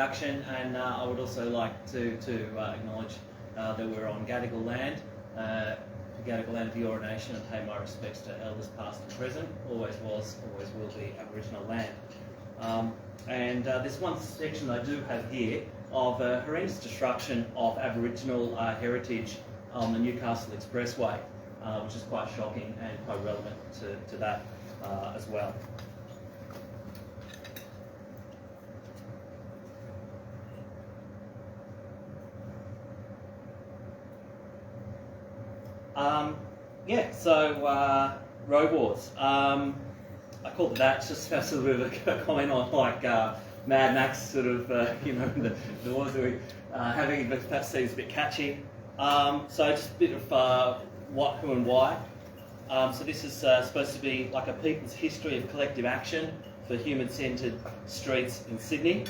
introduction, and I would also like to acknowledge that we're on Gadigal land, the Gadigal land of the Eora Nation, and pay my respects to elders past and present. Always was, always will be Aboriginal land. There's one section I do have here of horrendous destruction of Aboriginal heritage on the Newcastle Expressway, which is quite shocking and quite relevant to that as well. Road wars. I called it that just as a bit of a comment on like Mad Max sort of, the wars that we're having, but perhaps seems a bit catchy. So just a bit of what, who and why. So this is supposed to be like a people's history of collective action for human-centred streets in Sydney.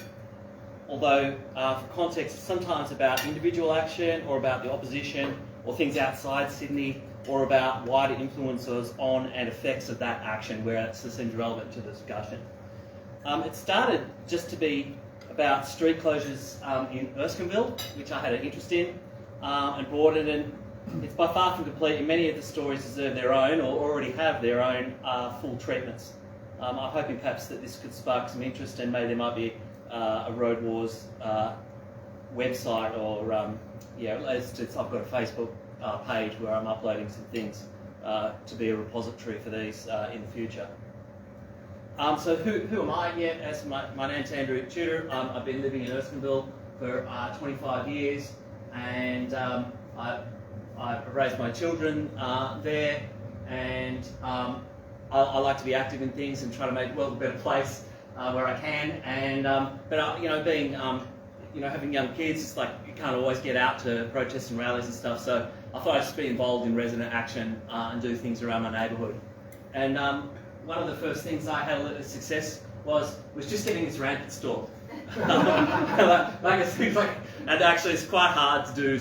Although for context, it's sometimes about individual action or about the opposition or things outside Sydney, or about wider influences on and effects of that action where it seems relevant to the discussion. It started just to be about street closures in Erskineville, which I had an interest in, and broadened, and it's by far from complete, and many of the stories deserve their own or already have their own full treatments. I'm hoping perhaps that this could spark some interest, and maybe there might be a Road Wars website, or I've got a Facebook page where I'm uploading some things to be a repository for these in the future. So who am I? As my name's Andrew Chuter. I've been living in Erskineville for 25 years, and I've raised my children there, and I like to be active in things and try to make the world a better place where I can. And being having young kids, it's like you can't always get out to protests and rallies and stuff. So I thought I'd just be involved in resident action and do things around my neighbourhood. And one of the first things I had a success was just getting this ramp installed. And actually it's quite hard to do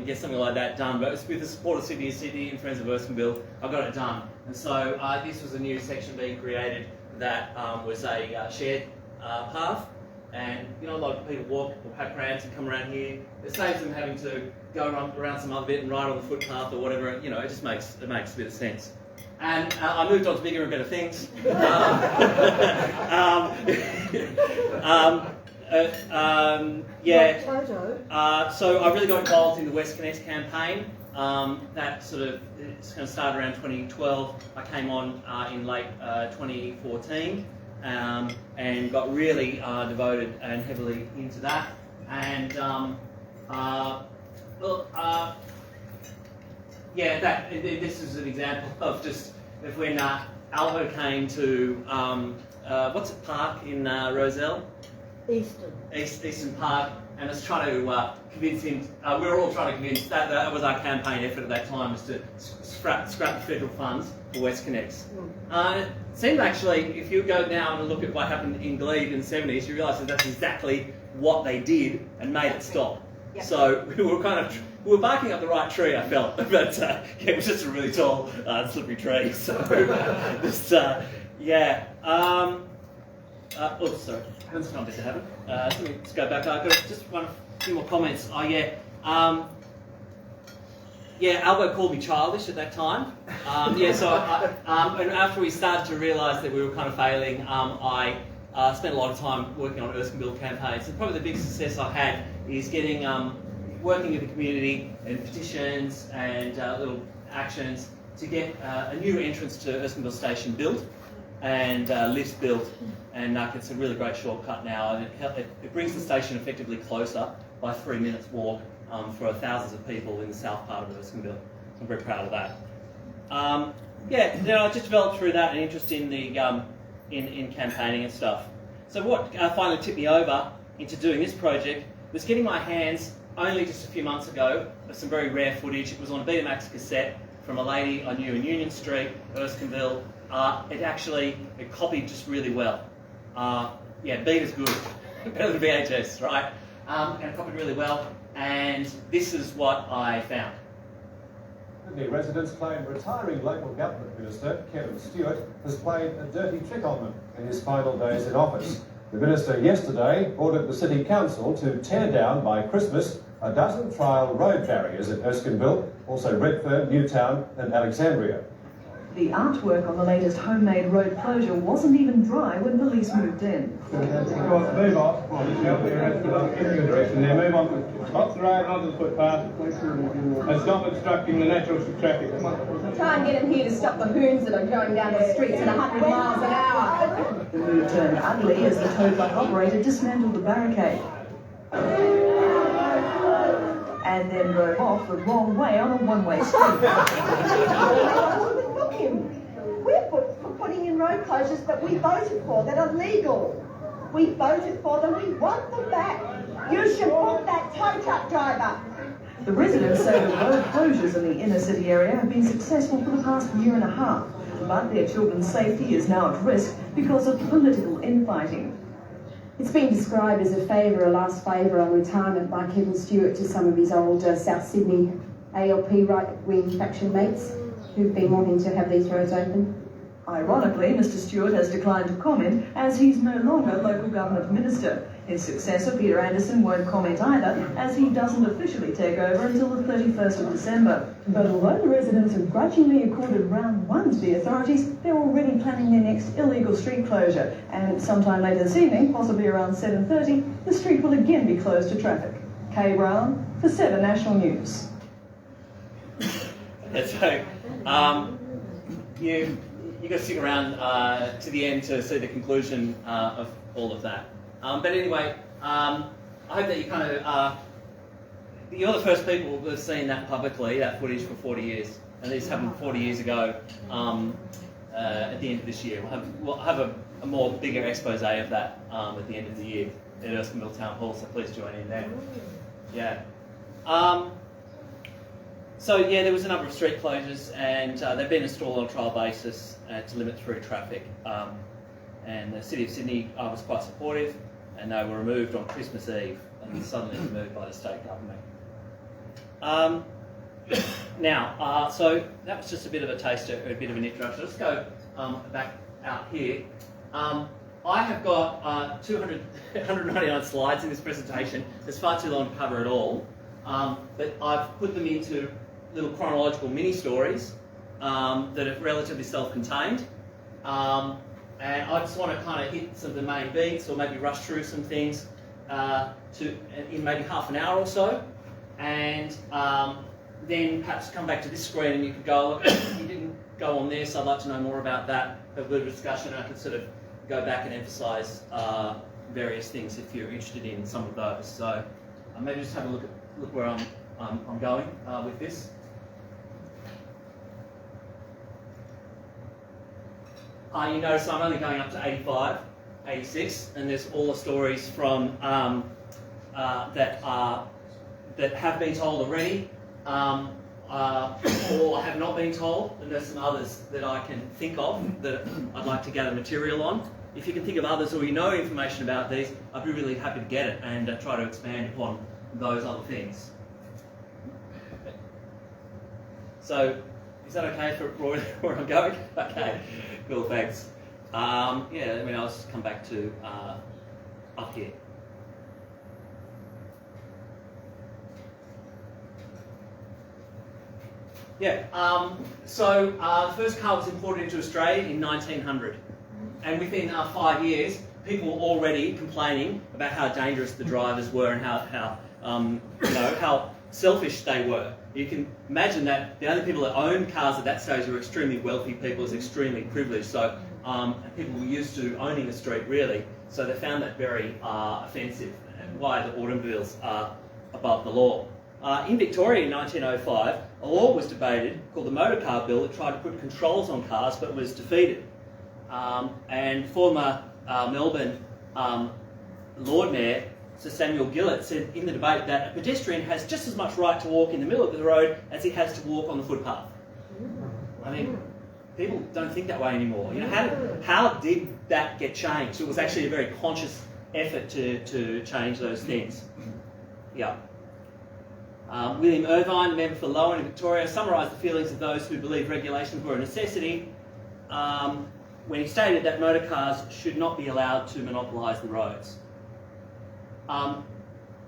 get something like that done, but with the support of Sydney and Friends of Erskineville, I got it done. And so this was a new section being created that was a shared path. And a lot of people walk or have prams and come around here. It saves them having to go around some other bit and ride on the footpath or whatever. It just makes a bit of sense. And I moved on to bigger and better things. So I really got involved in the West Connects campaign. That it's going to start around 2012. I came on in late 2014. And got really devoted and heavily into that. And this is an example of just when Albo came to what's it, Park in Rozelle? Eastern Park, and was trying to convince him. We were all trying to convince that was our campaign effort at that time, was to scrap the federal funds for West Connects. It seemed actually, if you go now and look at what happened in Glebe in the 70s, you realise that that's exactly what they did and made it stop. Yep. So we were barking up the right tree, I felt, but it was just a really tall, slippery tree. So sorry. That's not a bit to happen. Let me just go back. I've got just a few more comments. Albo called me childish at that time. And after we started to realise that we were kind of failing, I spent a lot of time working on Erskineville campaigns. And probably the big success I've had is getting working with the community and petitions and little actions to get a new entrance to Erskineville Station built and lifts built. And it's a really great shortcut now, and it brings the station effectively closer by 3 minutes walk for thousands of people in the south part of Erskineville. So I'm very proud of that. I just developed through that an interest in the in campaigning and stuff. So what finally tipped me over into doing this project was getting my hands, only just a few months ago, of some very rare footage. It was on a Betamax cassette from a lady I knew in Union Street, Erskineville. It copied just really well. Beat is good, better than VHS, right? And it copied really well, and this is what I found. Sydney residents claim retiring local government minister Kevin Stewart has played a dirty trick on them in his final days in office. The Minister yesterday ordered the City Council to tear down by Christmas a dozen trial road barriers at Erskineville, also Redfern, Newtown and Alexandria. The artwork on the latest homemade road closure wasn't even dry when police moved in. Move off. Direction there. Move on. Stop the road onto the footpath and stop obstructing the natural traffic. Try and get in here to stop the hoons that are going down the streets at 100 miles an hour. The move turned ugly as the tow truck operator dismantled the barricade and then drove off the wrong way on a one-way street. Look him. We're for putting in road closures that we voted for, that are legal. We voted for them, we want them back. You should book that tow truck driver. The residents say the road closures in the inner city area have been successful for the past year and a half, but their children's safety is now at risk because of political infighting. It's been described as a last favour on retirement by Kevin Stewart to some of his old South Sydney ALP right-wing faction mates who've been wanting to have these roads open. Ironically, Mr Stewart has declined to comment as he's no longer local government minister. His successor, Peter Anderson, won't comment either as he doesn't officially take over until the 31st of December. But although the residents have grudgingly accorded round one to the authorities, they're already planning their next illegal street closure. And sometime later this evening, possibly around 7:30, the street will again be closed to traffic. Kay Brown for 7 National News. So, you got to stick around to the end to see the conclusion of all of that. But anyway, I hope that you kind of, you're the first people who have seen that publicly, that footage for 40 years. And this happened 40 years ago at the end of this year. We'll have a more bigger expose of that at the end of the year at Erskineville Town Hall, so please join in there. Yeah. So yeah, there was a number of street closures and they've been installed on a trial basis to limit through traffic. And the City of Sydney was quite supportive and they were removed on Christmas Eve and suddenly removed by the state government. So that was just a bit of a taster, a bit of an introduction. Let's go back out here. I have got 199 slides in this presentation. It's far too long to cover it all, but I've put them into little chronological mini-stories that are relatively self-contained. And I just want to kind of hit some of the main beats or maybe rush through some things in maybe half an hour or so. And then perhaps come back to this screen and you could go, look, you didn't go on this, I'd like to know more about that, have a bit of discussion. I could sort of go back and emphasise various things if you're interested in some of those. So maybe just have a look where I'm going with this. You notice I'm only going up to 85, 86, and there's all the stories from that have been told already, or have not been told, and there's some others that I can think of that I'd like to gather material on. If you can think of others or you know information about these, I'd be really happy to get it and try to expand upon those other things. So, is that okay for where I'm going? Okay, cool, thanks. I'll just come back to up here. The first car was imported into Australia in 1900. And within 5 years, people were already complaining about how dangerous the drivers were and how selfish they were. You can imagine that the only people that owned cars at that stage were extremely wealthy people, was extremely privileged. So people were used to owning the street really. So they found that very offensive, and why the automobiles are above the law. In Victoria in 1905, a law was debated called the Motor Car Bill that tried to put controls on cars but was defeated. And former Melbourne Lord Mayor Sir Samuel Gillett said in the debate that a pedestrian has just as much right to walk in the middle of the road as he has to walk on the footpath. I mean, people don't think that way anymore. You know, how did that get changed? It was actually a very conscious effort to change those things. Yeah. William Irvine, the member for Lower in Victoria, summarised the feelings of those who believe regulations were a necessity. when he stated that motor cars should not be allowed to monopolise the roads.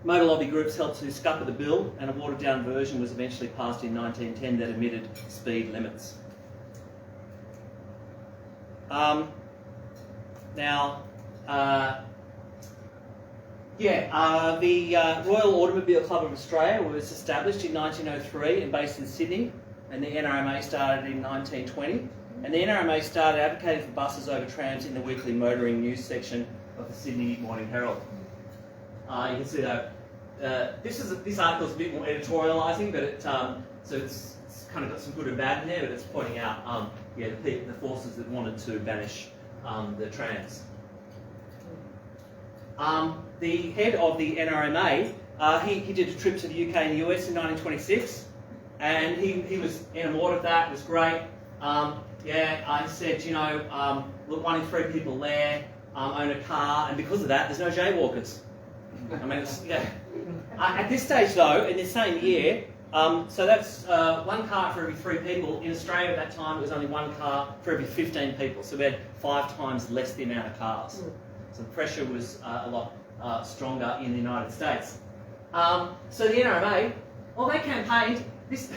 Motor lobby groups helped to scupper the bill, and a watered-down version was eventually passed in 1910 that omitted speed limits. The Royal Automobile Club of Australia was established in 1903 and based in Sydney, and the NRMA started in 1920. And the NRMA started advocating for buses over trams in the weekly motoring news section of the Sydney Morning Herald. You can see that this article is a bit more editorialising, but so it's kind of got some good and bad in there, but it's pointing out the forces that wanted to banish the trams. The head of the NRMA, he did a trip to the UK and the US in 1926, and he was enamored of that. It was great. I said, look, 1 in 3 people there own a car, and because of that, there's no jaywalkers. I mean, at this stage, though, in the same year, so that's 1 car for every 3 people. In Australia at that time, it was only 1 car for every 15 people, so we had 5 times less the amount of cars. So the pressure was a lot stronger in the United States. So the NRMA, they campaigned this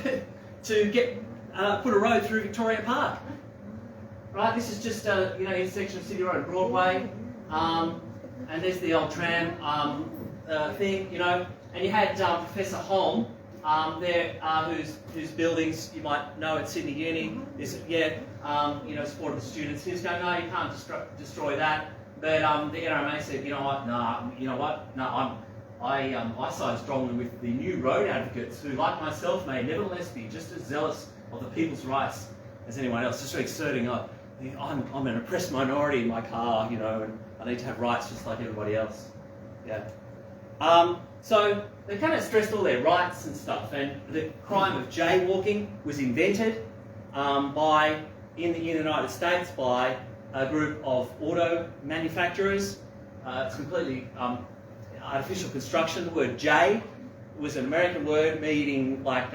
to get put a road through Victoria Park. Right, this is just a intersection of City Road and Broadway, and there's the old tram thing, and you had Professor Holm there, whose buildings you might know at Sydney Uni is supported the students. He was going, no, you can't destroy that. But the NRMA said, I side strongly with the new road advocates who, like myself, may nevertheless be just as zealous of the people's rights as anyone else, just exerting, I'm an oppressed minority in my car, and I need to have rights just like everybody else. Yeah. So they kind of stressed all their rights and stuff, and the crime of jaywalking was invented in the United States by a group of auto manufacturers. It's completely artificial construction. The word jay was an American word meaning like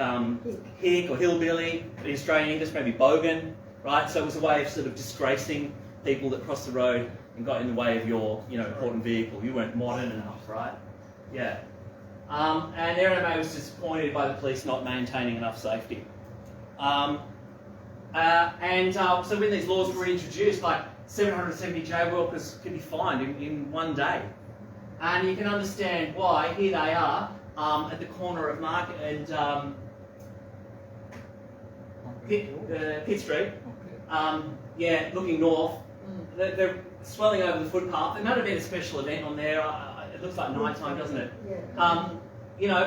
hick or hillbilly. In Australian English, maybe bogan, right? So it was a way of sort of disgracing people that crossed the road and got in the way of your, important vehicle. You weren't modern enough, right? Yeah. And NRMA was disappointed by the police not maintaining enough safety. So when these laws were introduced, like 770 jaywalkers could be fined in 1 day. And you can understand why. Here they are at the corner of Market and Pitt Street. Looking north. They're swelling over the footpath. There might have been a special event on there. It looks like night time, doesn't it? Yeah.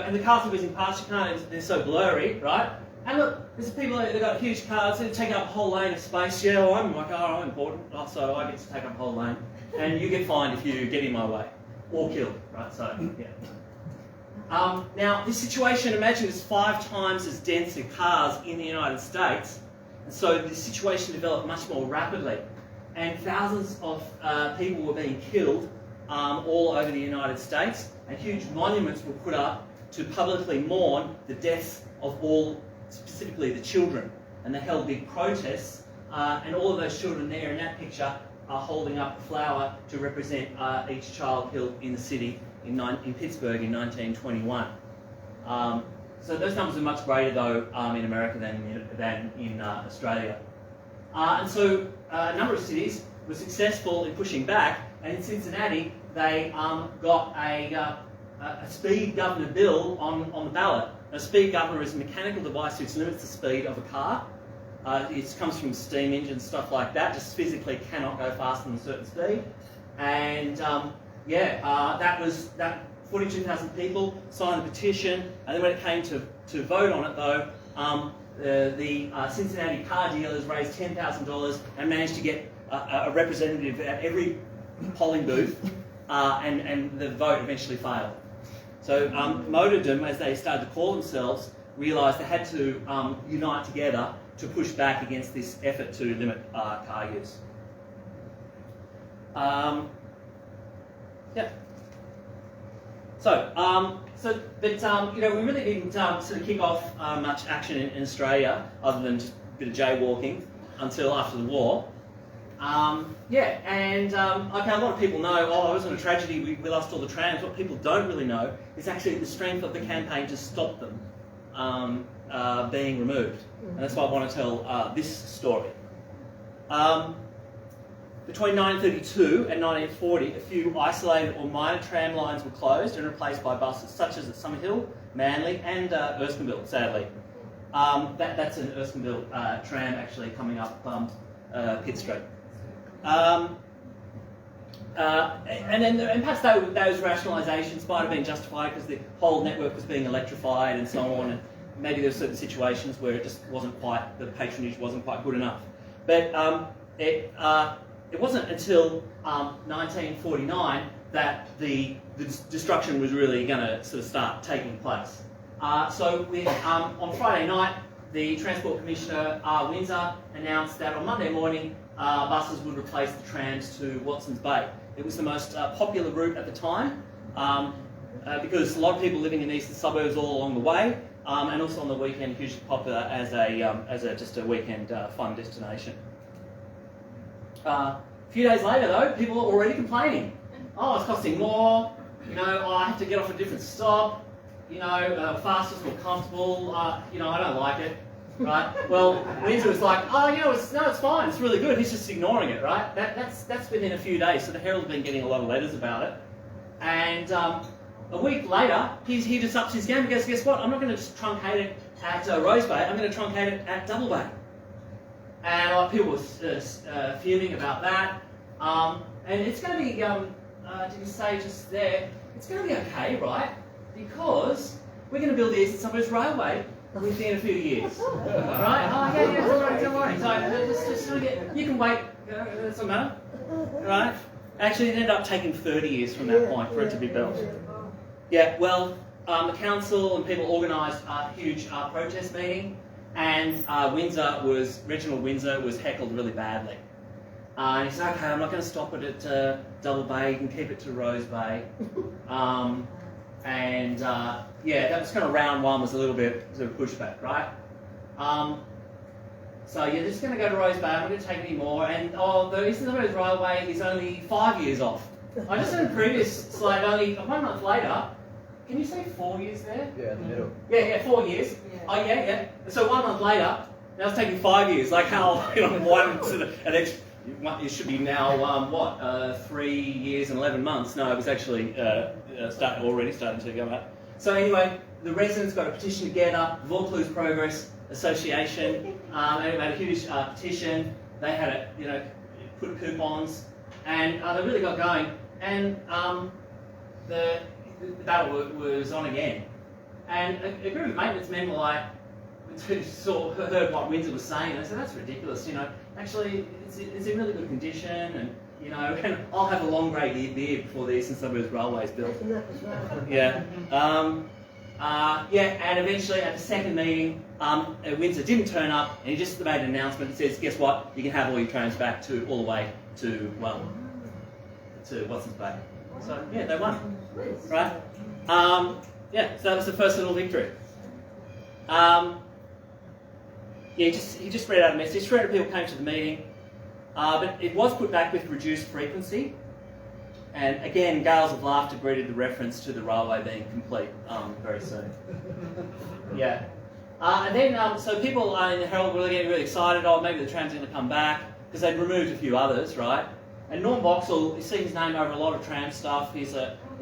And the cars are whizzing past. They're so blurry, right? And look, there's people they've got huge cars. They take up a whole lane of space. Yeah, well, I'm in my car. I'm important, so I get to take up a whole lane. And you get fined if you get in my way. Or killed, right? So, yeah. Now, this situation, imagine it's 5 times as dense in cars in the United States, and so the situation developed much more rapidly. And thousands of people were being killed all over the United States, and huge monuments were put up to publicly mourn the deaths of all, specifically the children. And they held big protests, and all of those children there in that picture are holding up a flower to represent each child killed in the city in Pittsburgh in 1921. So those numbers are much greater though in America than in Australia. And so a number of cities were successful in pushing back, and in Cincinnati they got a speed governor bill on the ballot. A speed governor is a mechanical device which limits the speed of a car. It comes from steam engines, stuff like that, just physically cannot go faster than a certain speed. And that 42,000 people signed the petition, and then when it came to vote on it though, the Cincinnati car dealers raised $10,000 and managed to get a representative at every polling booth, and the vote eventually failed. So Motordom, as they started to call themselves, realised they had to unite together to push back against this effort to limit car use. We really didn't sort of kick off much action in Australia, other than just a bit of jaywalking, until after the war. Yeah, and okay, a lot of people know, oh, it wasn't a tragedy, we lost all the trams. What people don't really know is actually the strength of the campaign to stop them being removed. And that's why I want to tell this story. Between 1932 and 1940, a few isolated or minor tram lines were closed and replaced by buses, such as at Summerhill, Manly and Erskineville, sadly. That's an Erskineville tram actually coming up Pitt Street. And perhaps those rationalisations might have been justified because the whole network was being electrified and so on, and maybe there were certain situations where it just wasn't quite, the patronage wasn't quite good enough. But it wasn't until 1949 that the destruction was really going to sort of start taking place. So on Friday night, the Transport Commissioner, Windsor, announced that on Monday morning, buses would replace the trams to Watson's Bay. It was the most popular route at the time because a lot of people living in the eastern suburbs all along the way, and also on the weekend, hugely popular as just a weekend fun destination. A few days later, though, people are already complaining. Oh, it's costing more. You know, oh, I have to get off a different stop. You know, faster, more comfortable. You know, I don't like it. Right? Well, Windsor was like, oh, you know, it's fine. It's really good. He's just ignoring it. Right? That's within a few days. So the Herald have been getting a lot of letters about it. And a week later, he just ups his game and goes, guess what? I'm not going to just truncate it at Rose Bay. I'm going to truncate it at Double Bay. And a lot of people were fuming about that. And it's going to be, did you say just there, it's going to be okay, right? Because we're going to build the Eastern Suburbs Railway within a few years. Right? Oh, yeah, don't worry. So just you can wait, it doesn't matter. Right? Actually, it ended up taking 30 years from that point for it to be built. Yeah, well, the council and people organised a huge protest meeting, and Reginald Windsor was heckled really badly. And he said, okay, I'm not going to stop it at Double Bay, you can keep it to Rose Bay. Yeah, that was kind of round one, was a little bit sort of pushback, right? So you're just going to go to Rose Bay, I'm not going to take any more, and the Eastern Suburbs Railway is only 5 years off. I just said in the previous slide, only 1 month later. Can you say 4 years there? Yeah, in the middle. Yeah, 4 years. Yeah. Oh, yeah. So 1 month later, now it's taking 5 years. Like how, one to the, an extra, it should be now, 3 years and 11 months. No, it was actually already starting to go up. So anyway, the residents got a petition together, Vaucluse Progress Association, and they made a huge petition. They had put coupons, and they really got going. And the battle was on again. And a group of maintenance men were like, heard what Windsor was saying, and I said, that's ridiculous, actually it's in really good condition, and and I'll have a long grey beard before the Eastern Suburbs Railway is built. Yeah. And eventually at the second meeting, Windsor didn't turn up, and he just made an announcement that says, guess what, you can have all your trams back all the way to Watson's Bay. So yeah, they won. Right? So that was the first little victory. He just read out a message. 300 people came to the meeting, but it was put back with reduced frequency. And again, gales of laughter greeted the reference to the railway being complete very soon. Yeah. And then, so people in the Herald were getting really excited. Oh, maybe the tram's going to come back, because they'd removed a few others, right? And Norm Boxall, you see his name over a lot of tram stuff. It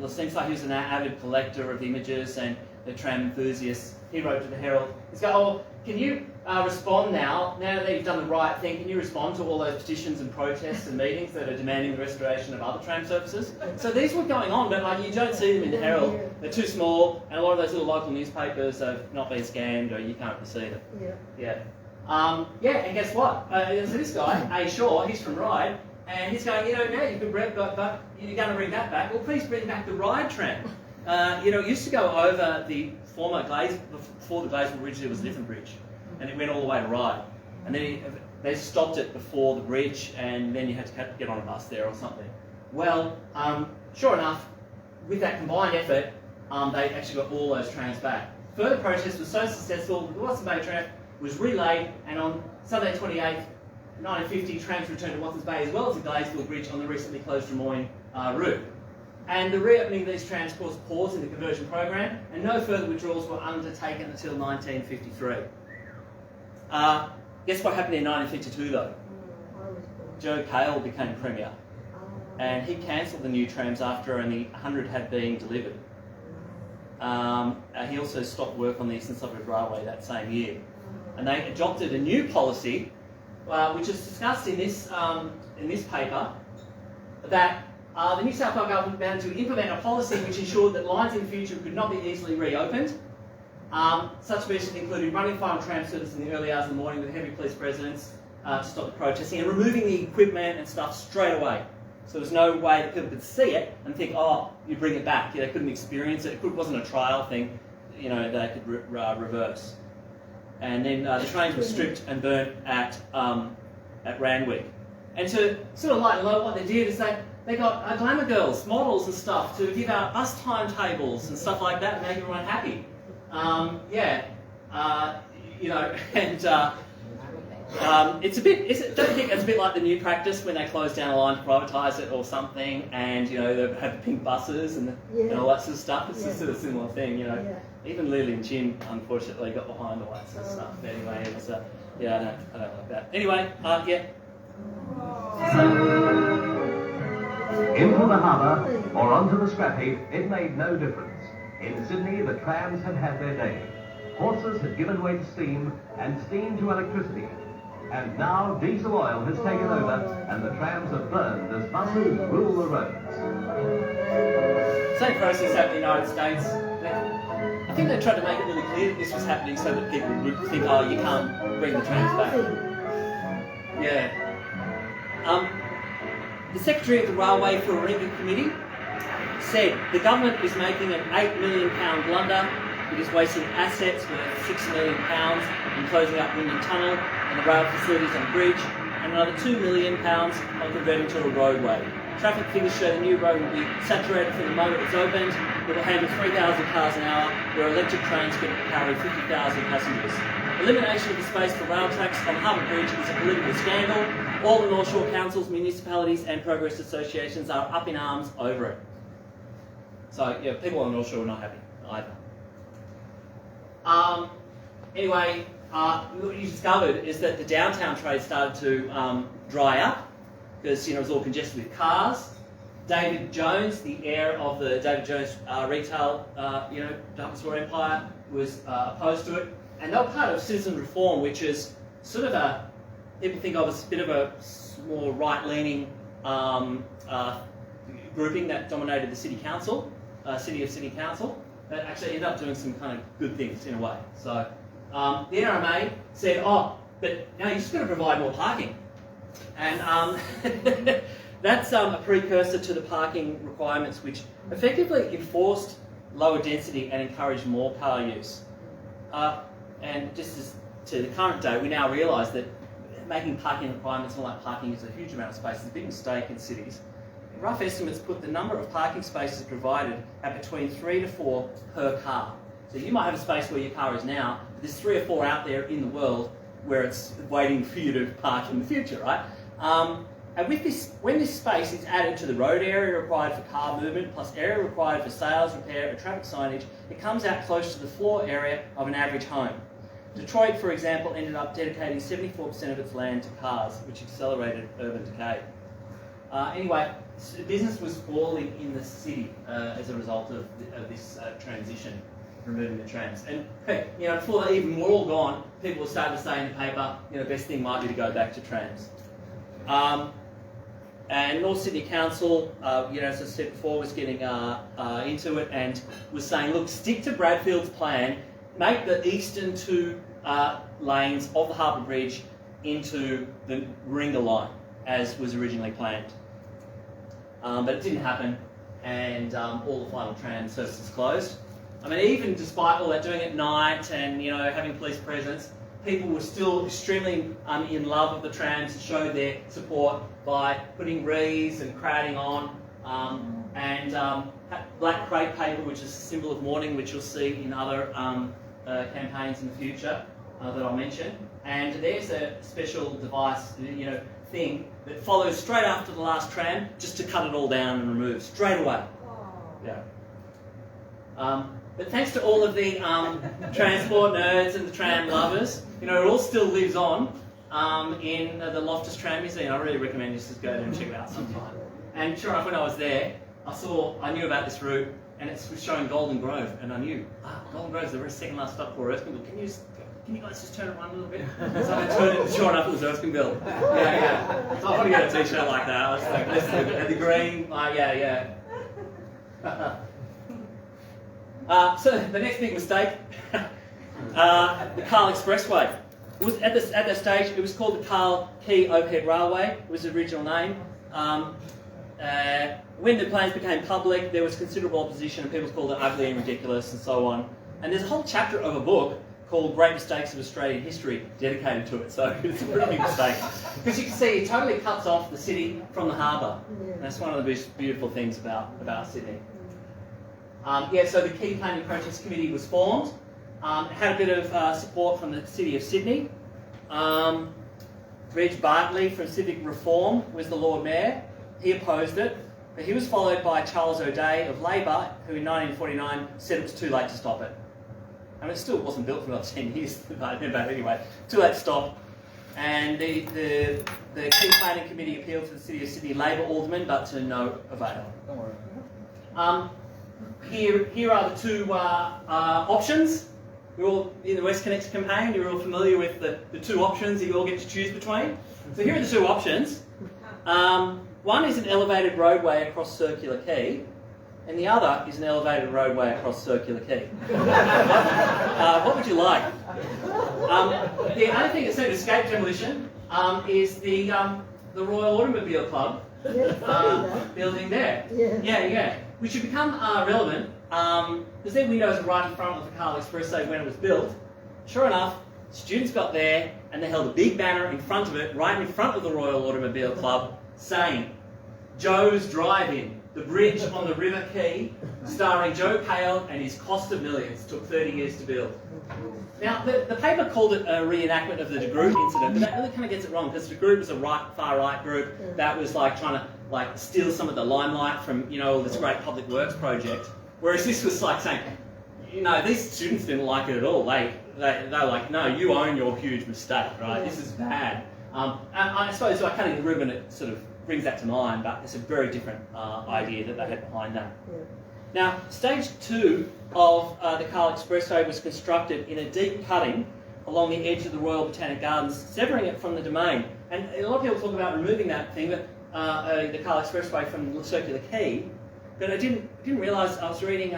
seems like he was an avid collector of images and the tram enthusiast. He wrote to the Herald. He's going, oh, can you respond now that you've done the right thing, can you respond to all those petitions and protests and meetings that are demanding the restoration of other tram services? So these were going on, but you don't see them in the Herald. They're too small, and a lot of those little local newspapers have not been scanned, or you can't receive it. Yeah. And guess what? So this guy, A. Shaw, he's from Ryde, and he's going, now you're going to bring that back. Well, please bring back the Ryde tram. It used to go over the former Glebe, before the Glebe Bridge, there was a different bridge, and it went all the way to Ryde. And then they stopped it before the bridge, and then you had to get on a bus there or something. Well, sure enough, with that combined effort, they actually got all those trams back. Further protest was so successful, the Watson's Bay tram was relayed, and on Sunday 28th In 1950, trams returned to Watsons Bay as well as the Gladesville Bridge on the recently closed Drummoyne route. And the reopening of these trams caused a pause in the conversion program, and no further withdrawals were undertaken until 1953. Guess what happened in 1952 though? Joe Cahill became Premier, and he cancelled the new trams after only 100 had been delivered. He also stopped work on the Eastern Suburbs Railway that same year. And they adopted a new policy, which is discussed in this paper, that the New South Wales government began to implement a policy which ensured that lines in the future could not be easily reopened. Such measures included running final tram service in the early hours of the morning with heavy police presence to stop the protesting, and removing the equipment and stuff straight away. So there was no way that people could see it and think, oh, you bring it back. They couldn't experience it. It wasn't a trial thing. They could reverse. And then the trains were stripped and burnt at Randwick. And to sort of lighten the load, what they did is they got glamour girls, models and stuff to give out bus timetables and stuff like that and make everyone happy. It's a bit. Don't you think it's a bit like the new practice when they close down a line to privatise it or something, and they have the pink buses and all that sort of stuff. It's just a similar thing, Even Lily and Jim, unfortunately, got behind all that sort of stuff. But anyway, it was I don't like that. Anyway, Into the harbour or onto the scrap heap, it made no difference. In Sydney, the trams had had their day. Horses had given way to steam, and steam to electricity. And now diesel oil has taken over, and the trams are burned as buses rule the roads. Same process happened in the United States. I think they tried to make it really clear that this was happening so that people would think, oh, you can't bring the trams back. The Secretary of the Railway for Warringah Committee said the government is making an £8 million blunder. It is wasting assets worth £6 million in closing up Wyndham Tunnel and the rail facilities on the bridge, and another £2 million on converting to a roadway. Traffic figures show the new road will be saturated from the moment it's opened. It will handle 3,000 cars an hour, where electric trains can carry 50,000 passengers. Elimination of the space for rail tracks on Harbour Bridge is a political scandal. All the North Shore councils, municipalities and progress associations are up in arms over it. So, people on the North Shore are not happy either. What you discovered is that the downtown trade started to dry up because it was all congested with cars. David Jones, the heir of the David Jones retail, department store empire, was opposed to it, and they were part of citizen reform, which is sort of people think of as a bit of a more right-leaning grouping that dominated the city council, city of city council. That actually ended up doing some kind of good things in a way. So the NRMA said, but now you've just got to provide more parking. And that's a precursor to the parking requirements which effectively enforced lower density and encouraged more car use. And just as to the current day, we now realise that making parking requirements and like parking is a huge amount of space. It's a big mistake in cities. Rough estimates put the number of parking spaces provided at between 3 to 4 per car. So you might have a space where your car is now, but there's 3 or 4 out there in the world where it's waiting for you to park in the future, right? And with this, when this space is added to the road area required for car movement, plus area required for sales, repair and traffic signage, it comes out close to the floor area of an average home. Detroit, for example, ended up dedicating 74% of its land to cars, which accelerated urban decay. Anyway, business was falling in the city as a result of this transition, removing the trams. And before they even were all gone, people were starting to say in the paper, best thing might be to go back to trams. And North Sydney Council, as I said before, was getting into it and was saying, look, stick to Bradfield's plan, make the eastern 2 lanes of the Harbour Bridge into the Warringah line, as was originally planned. But it didn't happen, and all the final tram services closed. I mean, even despite all that, doing it at night and having police presence, people were still extremely in love of the trams and showed their support by putting wreaths and crowding on, and black crepe paper, which is a symbol of mourning, which you'll see in other campaigns in the future that I'll mention. And there's a special device, thing that follows straight after the last tram, just to cut it all down and remove straight away. Yeah. But thanks to all of the transport nerds and the tram lovers, it all still lives on in the Loftus Tram Museum. I really recommend you just go there and check it out sometime. And sure enough, when I was there, I knew about this route, and it was showing Golden Grove, and I knew, Golden Grove is the very second last stop for Erskineville. Can you guys just turn it around a little bit? So I turned it, and sure enough, it was Erskineville. Yeah. So I want to get a t-shirt like that. I was like, let's look at the green. Yeah. So the next big mistake, the Cahill Expressway. Was at that stage, it was called the Clarke Overhead Railway. It was the original name. When the plans became public, there was considerable opposition, and people called it ugly and ridiculous, and so on. And there's a whole chapter of a book called Great Mistakes of Australian History dedicated to it. So it's a pretty big mistake, because you can see it totally cuts off the city from the harbour. And that's one of the beautiful things about Sydney. So the Key Planning Projects Committee was formed. It had a bit of support from the City of Sydney. Reg Bartley from Civic Reform was the Lord Mayor. He opposed it, but he was followed by Charles O'Day of Labor, who in 1949 said it was too late to stop it. I mean, it still wasn't built for another 10 years, but anyway, too late to stop. And the Key Planning Committee appealed to the City of Sydney Labor aldermen, but to no avail. Don't worry. Here are the two options. You're all in the WestConnex campaign. You're all familiar with the two options that you all get to choose between. So here are the two options. One is an elevated roadway across Circular Quay, and the other is an elevated roadway across Circular Quay. What would you like? The only thing that seemed to escape demolition is the Royal Automobile Club building there. Yeah. Which should become relevant, because their windows are right in front of the Cahill Expressway when it was built. Sure enough, students got there and they held a big banner in front of it, right in front of the Royal Automobile Club, saying, Joe's Drive-In, the bridge on the River Quay, starring Joe Cahill and his cost of millions, took 30 years to build. Now, the paper called it a reenactment of the De Groot incident, but that really kind of gets it wrong, because De Groot was a far-right group that was like trying to steal some of the limelight from, all this great public works project, whereas this was like saying, these students didn't like it at all. They were like, no, you own your huge mistake, right? This is bad. And I suppose by cutting the ribbon, it sort of brings that to mind, but it's a very different idea that they had behind that. Now, stage 2 of the Cahill Expressway was constructed in a deep cutting along the edge of the Royal Botanic Gardens, severing it from the domain. And a lot of people talk about removing that thing, but the Cahill Expressway from the Circular Quay. But I didn't realise. I was reading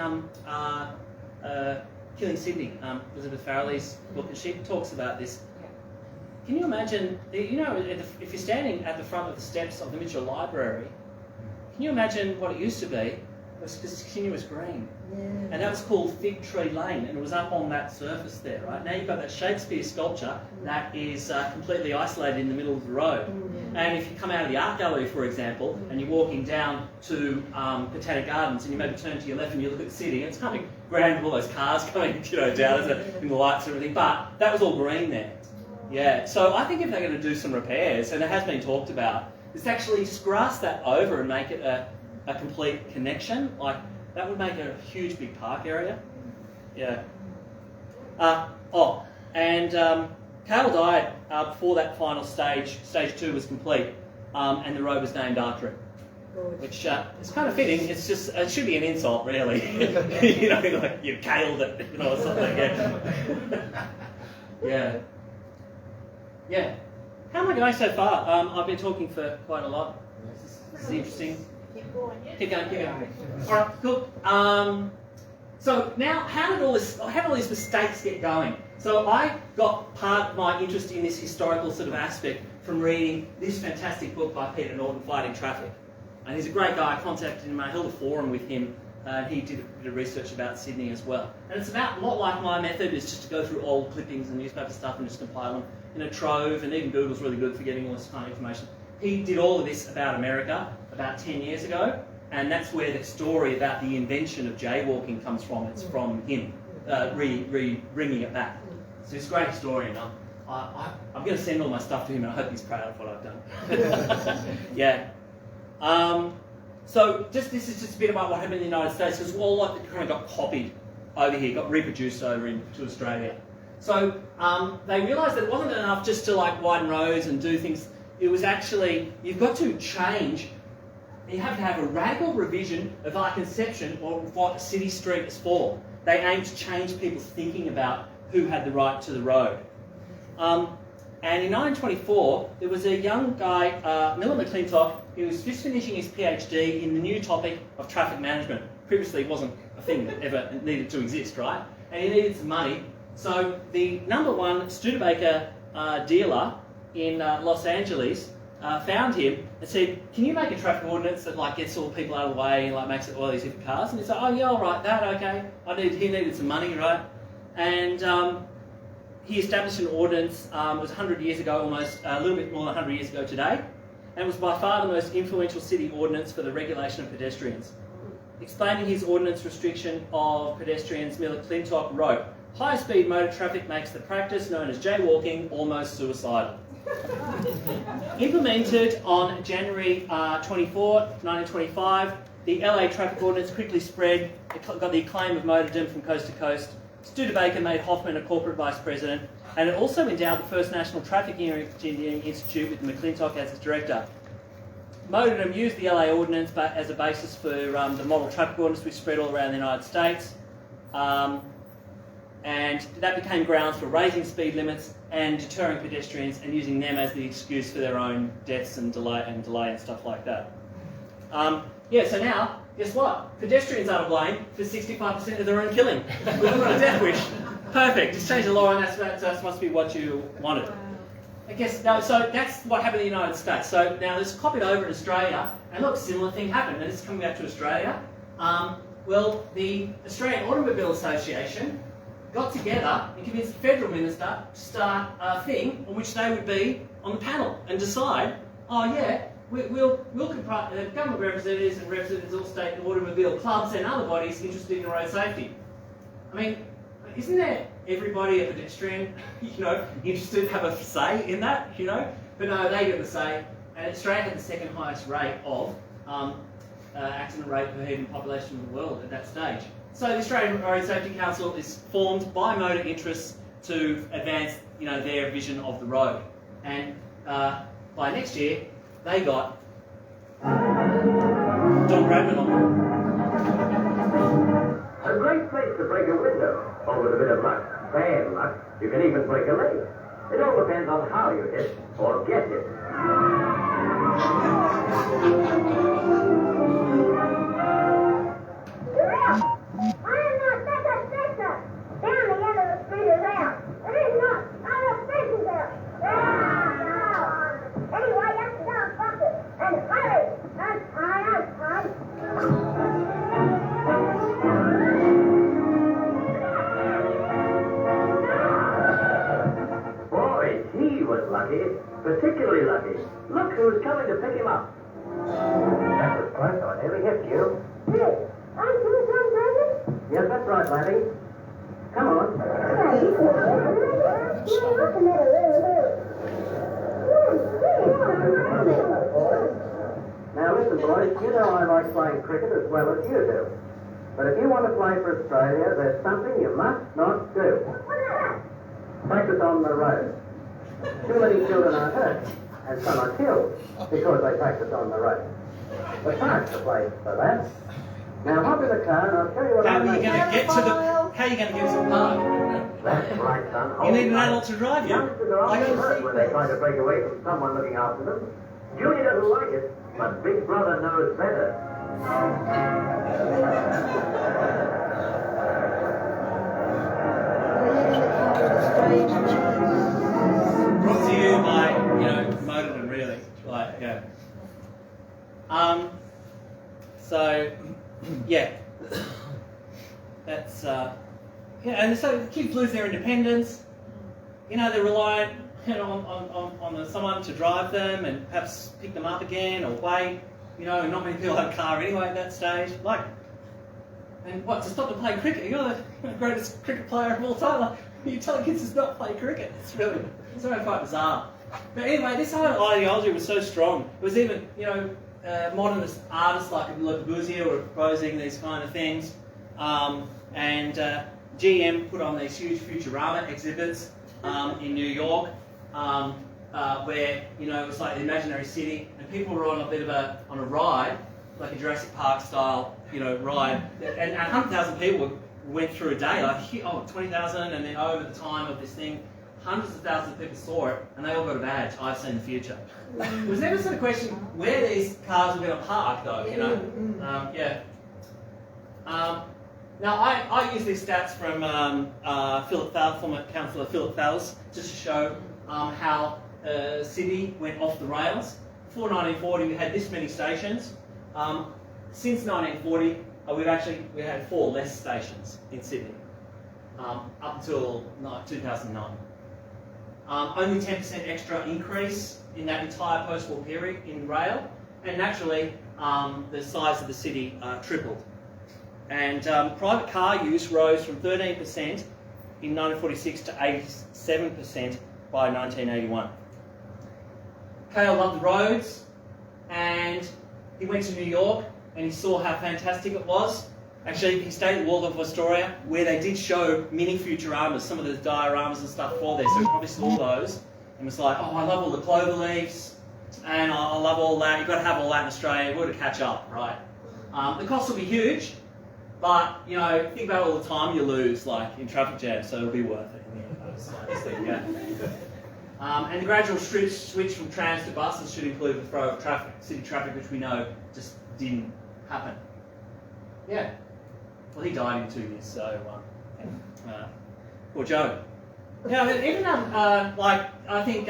Killing Sydney, Elizabeth Farrelly's book, and she talks about this. Can you imagine? If you're standing at the front of the steps of the Mitchell Library, can you imagine what it used to be? It was continuous green. And that was called Fig Tree Lane, and it was up on that surface there, right? Now you've got that Shakespeare sculpture that is completely isolated in the middle of the road. And if you come out of the art gallery, for example, and you're walking down to Botanic Gardens, and you maybe turn to your left and you look at the city, it's kind of grand with all those cars coming down in the lights and everything, but that was all green there. Yeah, so I think if they're going to do some repairs, and it has been talked about, is to actually just grass that over and make it a complete connection. Like, that would make it a huge big park area. Yeah. Cahill died before that final stage 2 was complete, and the road was named after it. Which is kind of fitting. It's just, it should be an insult, really. Like you Cahilled it, or something. Yeah. How am I going so far? I've been talking for quite a lot. This is interesting. Keep going. All right, cool. So now, how did all these mistakes get going? So I got part of my interest in this historical sort of aspect from reading this fantastic book by Peter Norton, Fighting Traffic. And he's a great guy. I contacted him. I held a forum with him. He did a bit of research about Sydney as well. And it's about a lot like my method, is just to go through old clippings and newspaper stuff and just compile them in a trove. And even Google's really good for getting all this kind of information. He did all of this about America about 10 years ago, and that's where the story about the invention of jaywalking comes from. It's from him, bringing it back. So he's a great historian. I'm going to send all my stuff to him, and I hope he's proud of what I've done. Yeah. So this is just a bit about what happened in the United States, because all like it kind of got copied over here, got reproduced over into Australia. So they realised that it wasn't enough just to like widen roads and do things. It was actually, you've got to change. You have to have a radical revision of our conception of what a city street is for. They aimed to change people's thinking about who had the right to the road. And in 1924, there was a young guy, Miller McClintock, who was just finishing his PhD in the new topic of traffic management. Previously, it wasn't a thing that ever needed to exist, right? And he needed some money. So the #1 Studebaker dealer in Los Angeles found him and said, "Can you make a traffic ordinance that like gets all people out of the way and like makes it all these different cars?" And he said, "Oh yeah, I'll write that. Okay." He needed some money, right? And he established an ordinance. It was 100 years ago, almost a little bit more than 100 years ago today, and it was by far the most influential city ordinance for the regulation of pedestrians. Explaining his ordinance restriction of pedestrians, Miller McClintock wrote, "High-speed motor traffic makes the practice known as jaywalking almost suicidal." Implemented on January 24, 1925, the LA traffic ordinance quickly spread. It got the acclaim of Motordom from coast to coast. Studebaker made Hoffman a corporate vice president, and it also endowed the first National Traffic Engineering Institute with McClintock as its director. Motordom used the LA ordinance as a basis for the model traffic ordinance, which spread all around the United States. And that became grounds for raising speed limits and deterring pedestrians and using them as the excuse for their own deaths and delay and stuff like that. So now, guess what? Pedestrians are to blame for 65% of their own killing. We've got a death wish. Perfect. Just change the law, and that must be what you wanted. I guess no. So that's what happened in the United States. So now this is copied over in Australia, and look, similar thing happened. And this is coming back to Australia. Well, the Australian Automobile Association got together and convinced the federal minister to start a thing on which they would be on the panel and decide, oh yeah, we'll comprise government representatives and representatives of all state and automobile clubs and other bodies interested in road safety. I mean, isn't there everybody, a pedestrian, interested to have a say in that, But no, they get the say, and Australia had the second highest rate of accident rate per head in population in the world at that stage. So the Australian Road Safety Council is formed by motor interests to advance, their vision of the road. And by next year, they got John Bradman on board. A great place to break a window, or with a bit of luck, bad luck, you can even break a leg. It all depends on how you hit or get hit. Particularly lucky. Look who's coming to pick him up. That was close. I nearly hit you. Yes, aren't you John Bradman? Yes, that's right, laddie. Come on. Now listen, boys, you know I like playing cricket as well as you do. But if you want to play for Australia, there's something you must not do. Practice on the road. Too many children are hurt, and some are killed, because they practice on the road. The park's the place for that. Now hop in the car and I'll tell you what How are you going to get to the park? That's right, son. You need an adult to drive you. Youngsters are often hurt when they try to break away from someone looking after them. Julie doesn't like it, but Big Brother knows better. Brought to you by, Motordom, really. That's, and so kids lose their independence. They're reliant, on someone to drive them and perhaps pick them up again or wait. Not many people have a car anyway at that stage. And what, to stop them playing cricket? You're the greatest cricket player of all time. You tell kids to not play cricket. It's really quite bizarre. But anyway, this whole ideology was so strong. It was even, modernist artists like Le Corbusier were proposing these kind of things. And GM put on these huge Futurama exhibits in New York, where it was like the imaginary city, and people were on a bit of a ride, like a Jurassic Park style, ride, and 100,000 people went through a day, like 20,000, and then over the time of this thing, hundreds of thousands of people saw it, and they all got a badge. I've seen the future. It was never sort of question where these cars were going to park, though. Now, I use these stats from Philip Fowles, former councillor Philip Fowles, just to show how Sydney went off the rails. Before 1940, we had this many stations. Since 1940, we had 4 less stations in Sydney, up until 2009. Only 10% extra increase in that entire post-war period in rail, and naturally, the size of the city tripled. And private car use rose from 13% in 1946 to 87% by 1981. Cahill loved the roads, and he went to New York and he saw how fantastic it was. Actually, he stayed at the Waldorf Astoria, where they did show mini Futuramas, some of the dioramas and stuff for there, so he probably saw those and was like, oh, I love all the clover leaves, and I love all that. You've got to have all that in Australia. We've got to catch up, right? The costs will be huge, but, think about all the time you lose, like, in traffic jams, so it'll be worth it. And the gradual switch from trams to buses should include the throw of city traffic, which we know just didn't happen. Yeah. Well, he died in 2 years, so poor Joe. Yeah, even I think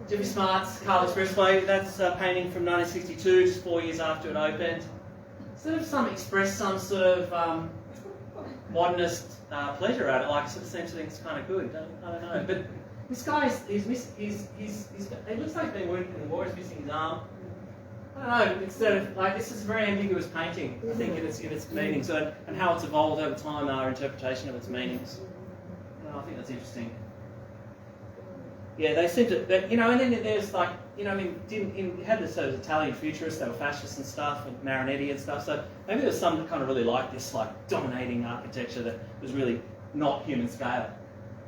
Jeffrey Smart's Cahill Expressway. That's a painting from 1962, just 4 years after it opened. Sort of express some sort of modernist pleasure at it. Like, sort of seems to think it's kind of good. I don't know, but this guy it looks like he's been wounded in the war. He's missing his arm. I don't know, instead of, this is a very ambiguous painting, I think, in its meanings, and how it's evolved over time, our interpretation of its meanings. I think that's interesting. Yeah, they seem to, and then there's you had this sort of Italian futurists, they were fascists and stuff, and Marinetti and stuff, so maybe there was some that kind of really liked this, dominating architecture that was really not human scale.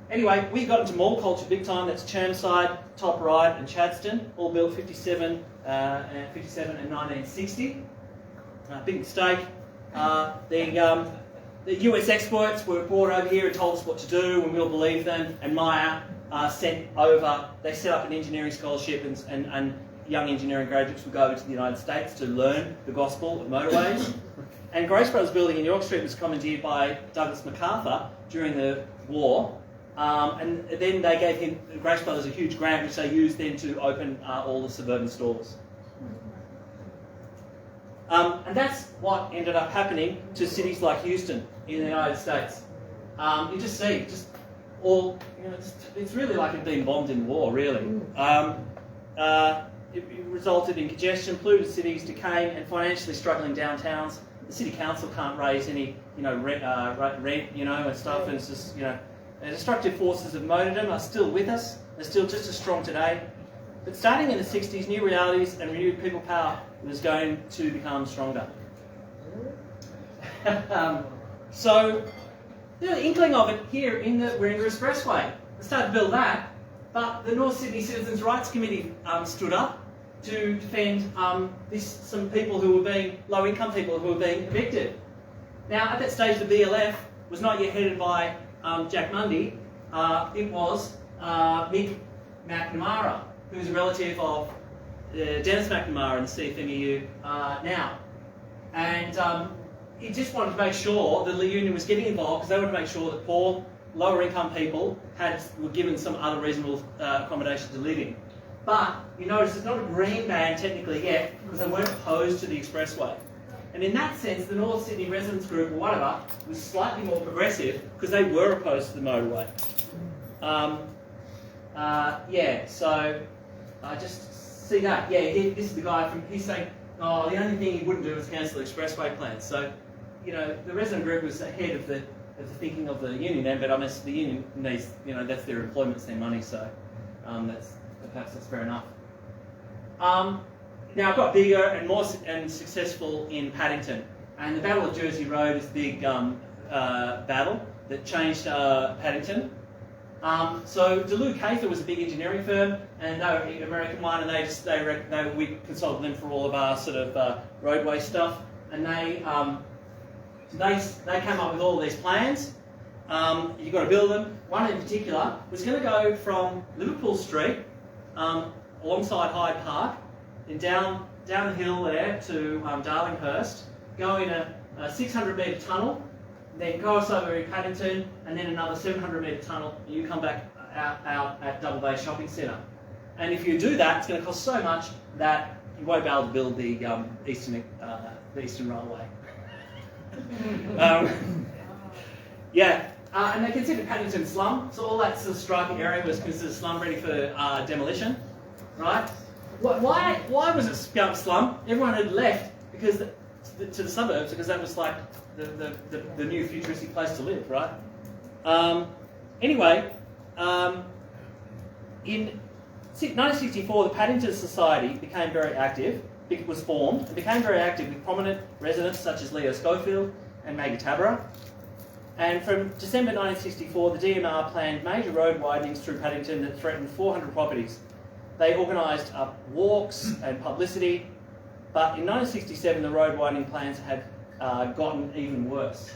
Anyway, we got into mall culture big time. That's Chermside, Top Ryde and Chadstone, all built 57 and 1960. Big mistake. The US experts were brought over here and told us what to do, and we all believed them. And Maya they set up an engineering scholarship, and young engineering graduates would go over to the United States to learn the gospel of motorways. And Grace Brothers building in York Street was commandeered by Douglas MacArthur during the war. And then they gave Grace Brothers a huge grant, which they used then to open all the suburban stores. And that's what ended up happening to cities like Houston in the United States. You just see, it's really like it being bombed in war, really. It resulted in congestion, polluted cities, decaying and financially struggling downtowns. The city council can't raise any, rent, and stuff, and it's just, the destructive forces of Motordom are still with us. They're still just as strong today. But starting in the 60s, new realities and renewed people power was going to become stronger. So, the inkling of it here in the Warringah Expressway. They started to build that, but the North Sydney Citizens' Rights Committee stood up to defend some people who were low-income people who were being evicted. Now, at that stage, the BLF was not yet headed by Jack Mundy. It was Mick McNamara, who's a relative of Dennis McNamara in the CFMEU now. And he just wanted to make sure that the union was getting involved, because they wanted to make sure that poor, lower income people were given some other reasonable accommodation to live in. But you notice it's not a green band technically yet, because they weren't opposed to the expressway. And in that sense, the North Sydney Residents Group, or whatever, was slightly more progressive, because they were opposed to the motorway. So I just see that. Yeah, this is the guy he's saying, the only thing he wouldn't do is cancel the expressway plans. So, the resident group was ahead of the the thinking of the union then, but I mean, the union needs, you know, that's their employment, it's their money, so perhaps that's fair enough. Now, it got bigger and more successful in Paddington, and the Battle of Jersey Road is a big battle that changed Paddington. So Duluth Cahill was a big engineering firm, and they were an American one, and we consulted them for all of our sort of roadway stuff, and they came up with all of these plans. You've got to build them. One in particular was going to go from Liverpool Street alongside Hyde Park, and down the hill there to Darlinghurst, go in a 600-metre tunnel, then cross over in Paddington, and then another 700-metre tunnel, and you come back out at Double Bay Shopping Centre. And if you do that, it's going to cost so much that you won't be able to build the Eastern Railway. And they considered Paddington slum, so all that sort of striking area was considered slum, ready for demolition, right? Why was it slum? Everyone had left because to the suburbs, because that was like the new futuristic place to live, right? Anyway, in 1964, the Paddington Society became very active. It was formed and became very active with prominent residents such as Leo Schofield and Maggie Tabara. And from December 1964, the DMR planned major road widenings through Paddington that threatened 400 properties. They organised walks and publicity, but in 1967 the road widening plans had gotten even worse.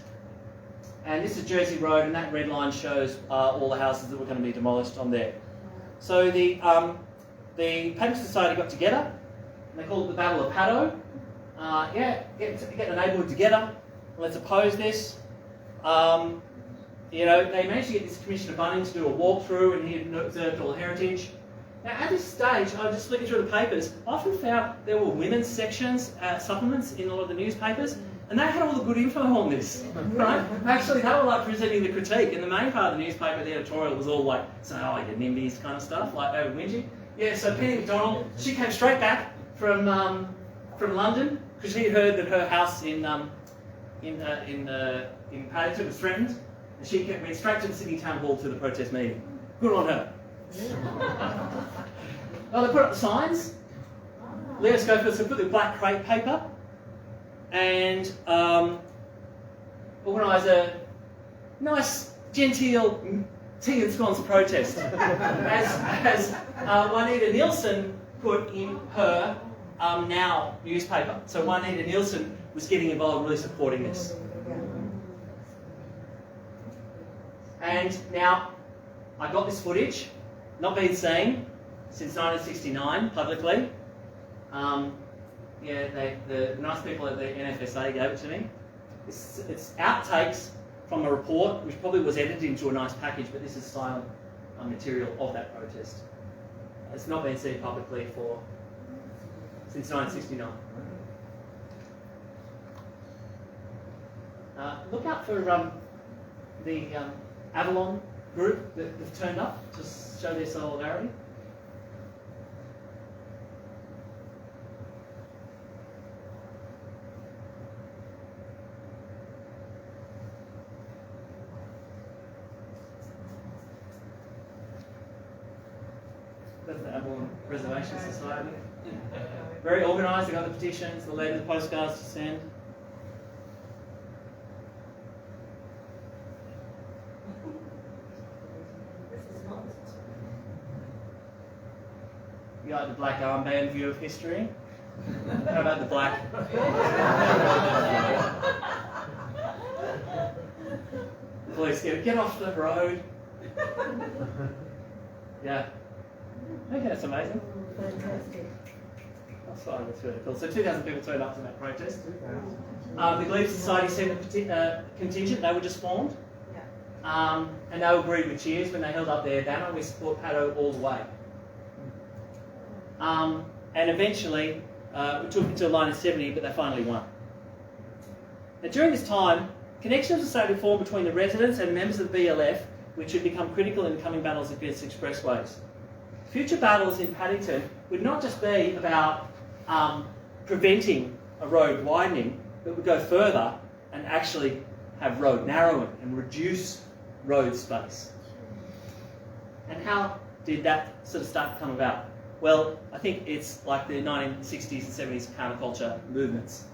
And this is Jersey Road, and that red line shows all the houses that were going to be demolished on there. So the Paddington Society got together, and they called it the Battle of Paddo. Get the neighbourhood together, let's oppose this. They managed to get this Commissioner Bunning to do a walkthrough, and he had observed all the heritage. Now, at this stage, I was just flicking through the papers. I often found there were women's sections, supplements in a lot of the newspapers, and they had all the good info on this, right? Actually, they were like presenting the critique, and the main part of the newspaper, the editorial, was all like saying, "Oh, you NIMBYs" kind of stuff, like over whingy. Yeah, so Penny McDonald, she came straight back from London because she had heard that her house in Paddington was threatened, and she went straight to the Sydney Town Hall to the protest meeting. Good on her. Well, they put up the signs. Leo Schofield said put the black crepe paper and organise a nice, genteel tea and scones protest. as Juanita Nielsen put in her Now newspaper. So Juanita Nielsen was getting involved, really supporting this. And now, I got this footage, not been seen since 1969 publicly. The nice people at the NFSA gave it to me. It's outtakes from a report, which probably was edited into a nice package, but this is silent material of that protest. It's not been seen publicly since 1969. Look out for the Avalon group that have turned up to show their solidarity. That's the Avalon Reservation Society. Very organised, they got the petitions, the letters, the postcards to send. You got the black armband view of history. How about the black? Police get off the road. Yeah. Okay, that's amazing. Fantastic. That's really cool. So 2,000 people turned up to that protest. The Glebe Society sent a contingent, they were just formed. And they all agreed with cheers when they held up their banner, "We support Paddo all the way." And eventually, it took until 1970, but they finally won. Now, during this time, connections were starting to form between the residents and members of the BLF, which would become critical in the coming battles against expressways. Future battles in Paddington would not just be about preventing a road widening, but would go further and actually have road narrowing and reduce road space. And how did that sort of start to come about? Well, I think it's like the 1960s and 70s counterculture movements.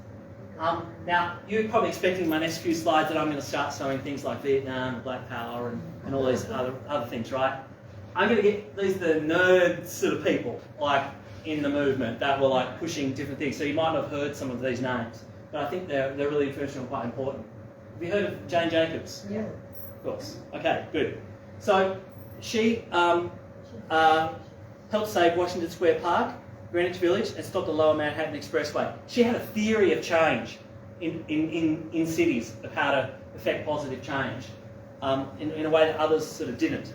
Now, you're probably expecting my next few slides that I'm going to start showing things like Vietnam, Black Power, and all these other things, right? I'm going to get these the nerd sort of people, like in the movement, that were like pushing different things. So you might have heard some of these names, but I think they're really influential and quite important. Have you heard of Jane Jacobs? Yeah. Of course. Okay, good. So she helped save Washington Square Park, Greenwich Village, and stopped the Lower Manhattan Expressway. She had a theory of change in cities of how to affect positive change in a way that others sort of didn't.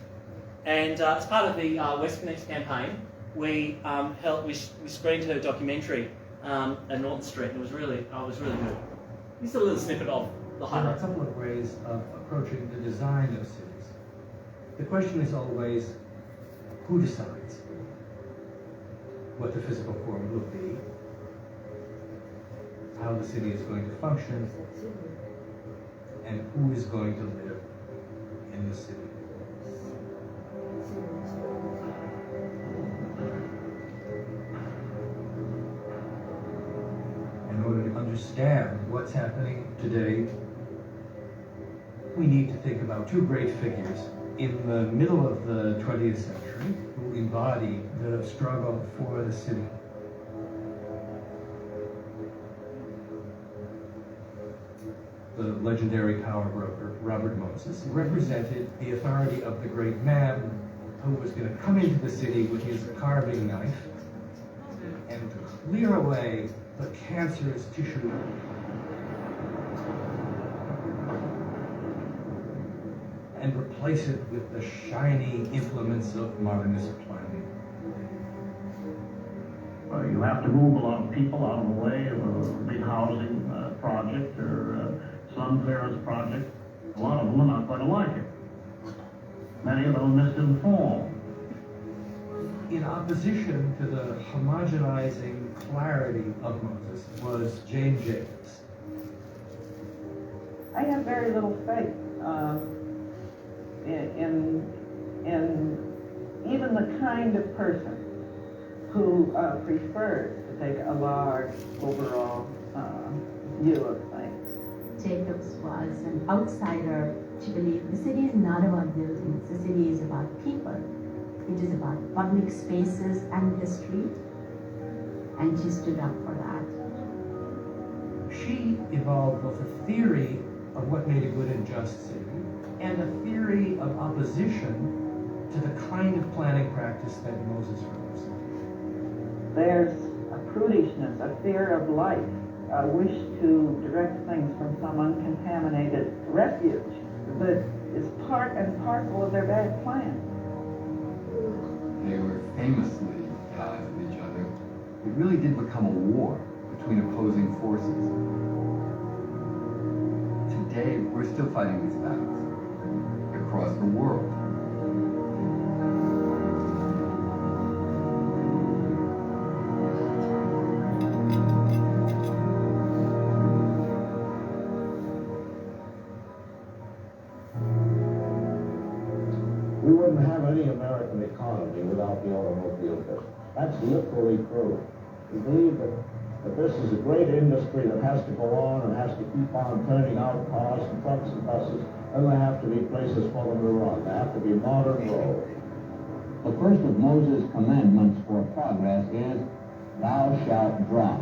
And as part of the West Connects campaign, we screened her documentary at Norton Street, and it was really good. Just a little snippet of the There are a highlights. couple of ways of approaching the design of cities. The question is always, who decides what the physical form will be, how the city is going to function, and who is going to live in the city. In order to understand what's happening today, we need to think about two great figures in the middle of the 20th century who embody the struggle for the city. The legendary power broker, Robert Moses, represented the authority of the great man who was going to come into the city with his carving knife and clear away the cancerous tissue and replace it with the shiny implements of modernist planning. You have to move a lot of people out of the way of a big housing project or slum clearance project. A lot of them are not going to like it. Many of them misinformed. In opposition to the homogenizing clarity of Moses was Jane Jacobs. I have very little faith in even the kind of person who prefers to take a large overall view of things. Jacobs was an outsider. She believed the city is not about buildings, the city is about people. It is about public spaces and the street, and she stood up for that. She evolved both a theory of what made a good and just city and a theory of opposition to the kind of planning practice that Moses represented. There's a prudishness, a fear of life, a wish to direct things from some uncontaminated refuge that is part and parcel of their bad plan. They were famously at odds with each other. It really did become a war between opposing forces. Today, we're still fighting these battles across the world. We wouldn't have any American economy without the automobile business. That's literally true. We believe that this is a great industry that has to go on and has to keep on turning out cars and trucks and buses, and there have to be places for them to run. There have to be modern roads. The first of Moses' commandments for progress is, thou shalt drive.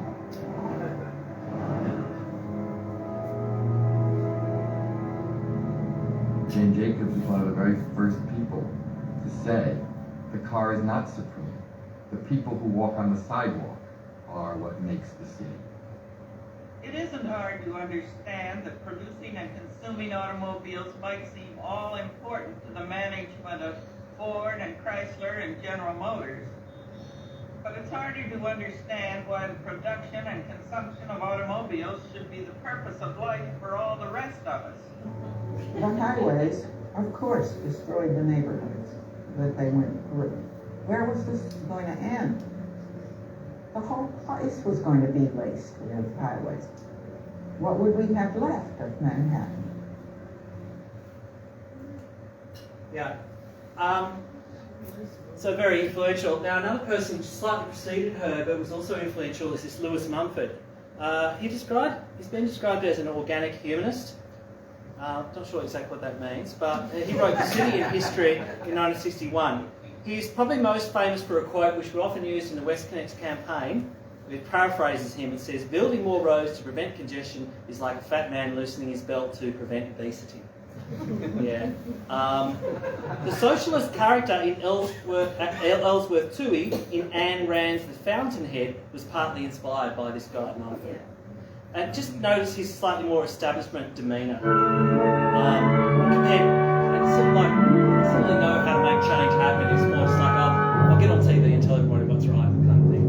Jane Jacobs was one of the very first people to say, the car is not supreme. The people who walk on the sidewalk are what makes the city. It isn't hard to understand that producing and consuming automobiles might seem all important to the management of Ford and Chrysler and General Motors. But it's harder to understand why the production and consumption of automobiles should be the purpose of life for all the rest of us. The highways, of course, destroyed the neighborhoods that they went through. Where was this going to end? The whole place was going to be laced with highways. What would we have left of Manhattan? Yeah. So very influential. Now another person slightly preceded her but was also influential is this Lewis Mumford. He's been described as an organic humanist. Not sure exactly what that means, but he wrote The City in History in 1961. He's probably most famous for a quote which we often use in the WestConnex campaign. It paraphrases him and says, "Building more roads to prevent congestion is like a fat man loosening his belt to prevent obesity." Yeah. The socialist character in Ellsworth Toohey in Ayn Rand's The Fountainhead was partly inspired by this guy, Mumford. And just notice his slightly more establishment demeanour. And sort of like, doesn't really know how to make change happen. It's more just like, I'll get on TV and tell everybody what's right, kind of thing.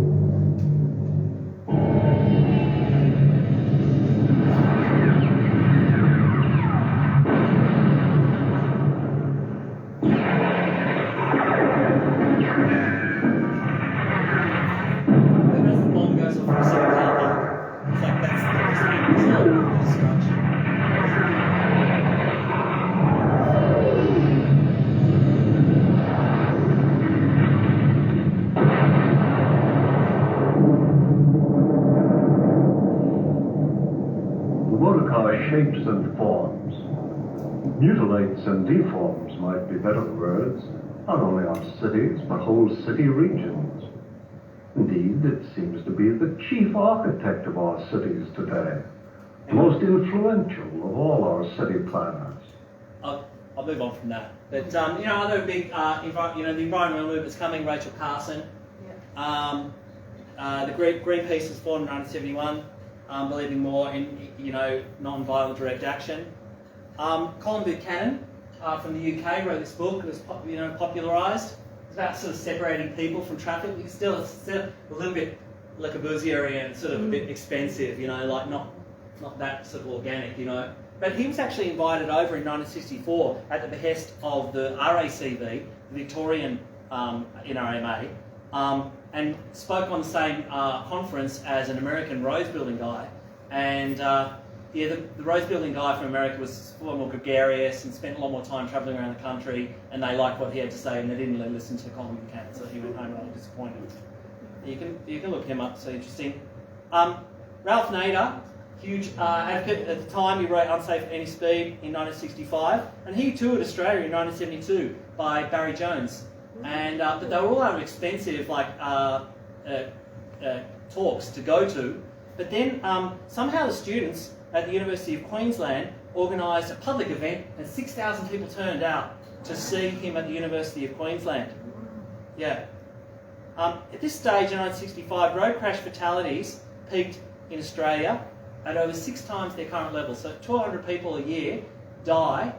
Shapes and forms. Mutilates and deforms might be better words, not only our cities, but whole city regions. Indeed, it seems to be the chief architect of our cities today, the most influential of all our city planners. I'll move on from that. But, other big, the environmental movement's coming, Rachel Carson. The Greenpeace was formed in 1971. Believing more in, non-violent direct action. Colin Buchanan from the UK wrote this book. It was, popularised. It's about sort of separating people from traffic. It's still a little bit like a Corbusier and sort of a bit expensive, like not that sort of organic, But he was actually invited over in 1964 at the behest of the RACV, the Victorian NRMA. And spoke on the same conference as an American roads building guy. And the roads building guy from America was far more gregarious and spent a lot more time travelling around the country, and they liked what he had to say and they didn't really listen to Colin Buchanan, so he went home really disappointed. You can look him up, it's so interesting. Ralph Nader, huge advocate at the time, he wrote Unsafe at Any Speed in 1965, and he toured Australia in 1972 by Barry Jones. And but they were all out of expensive talks to go to. But then somehow the students at the University of Queensland organised a public event, and 6,000 people turned out to see him at the University of Queensland. Yeah. At this stage in 1965, road crash fatalities peaked in Australia at over 6 times their current level. So 1,200 people a year die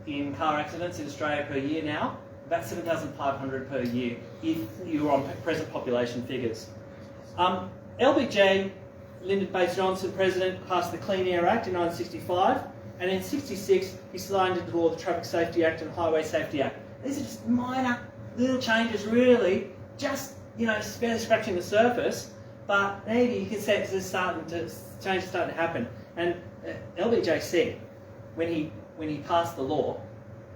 in car accidents in Australia per year now. About 7,500 per year if you were on present population figures. LBJ, Lyndon Baines Johnson, President, passed the Clean Air Act in 1965, and in 1966 he signed into law the Traffic Safety Act and Highway Safety Act. These are just minor little changes, really, just barely scratching the surface, but maybe you can say it's change is starting to happen. And LBJ said, when he passed the law,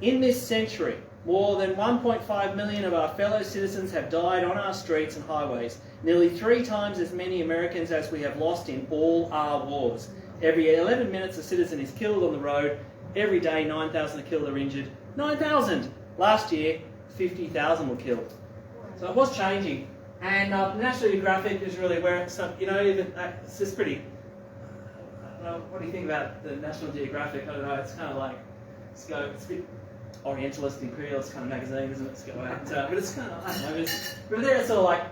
in this century, more than 1.5 million of our fellow citizens have died on our streets and highways. Nearly 3 times as many Americans as we have lost in all our wars. Every 11 minutes a citizen is killed on the road. Every day 9,000 are killed or injured. 9,000! Last year 50,000 were killed. So it was changing. And National Geographic is really where it's, it's just pretty... I don't know, what do you think about the National Geographic? I don't know, it's kind of like, it's a bit Orientalist, imperialist kind of magazine, isn't it? But it's kind of, I don't know, but there it's sort of like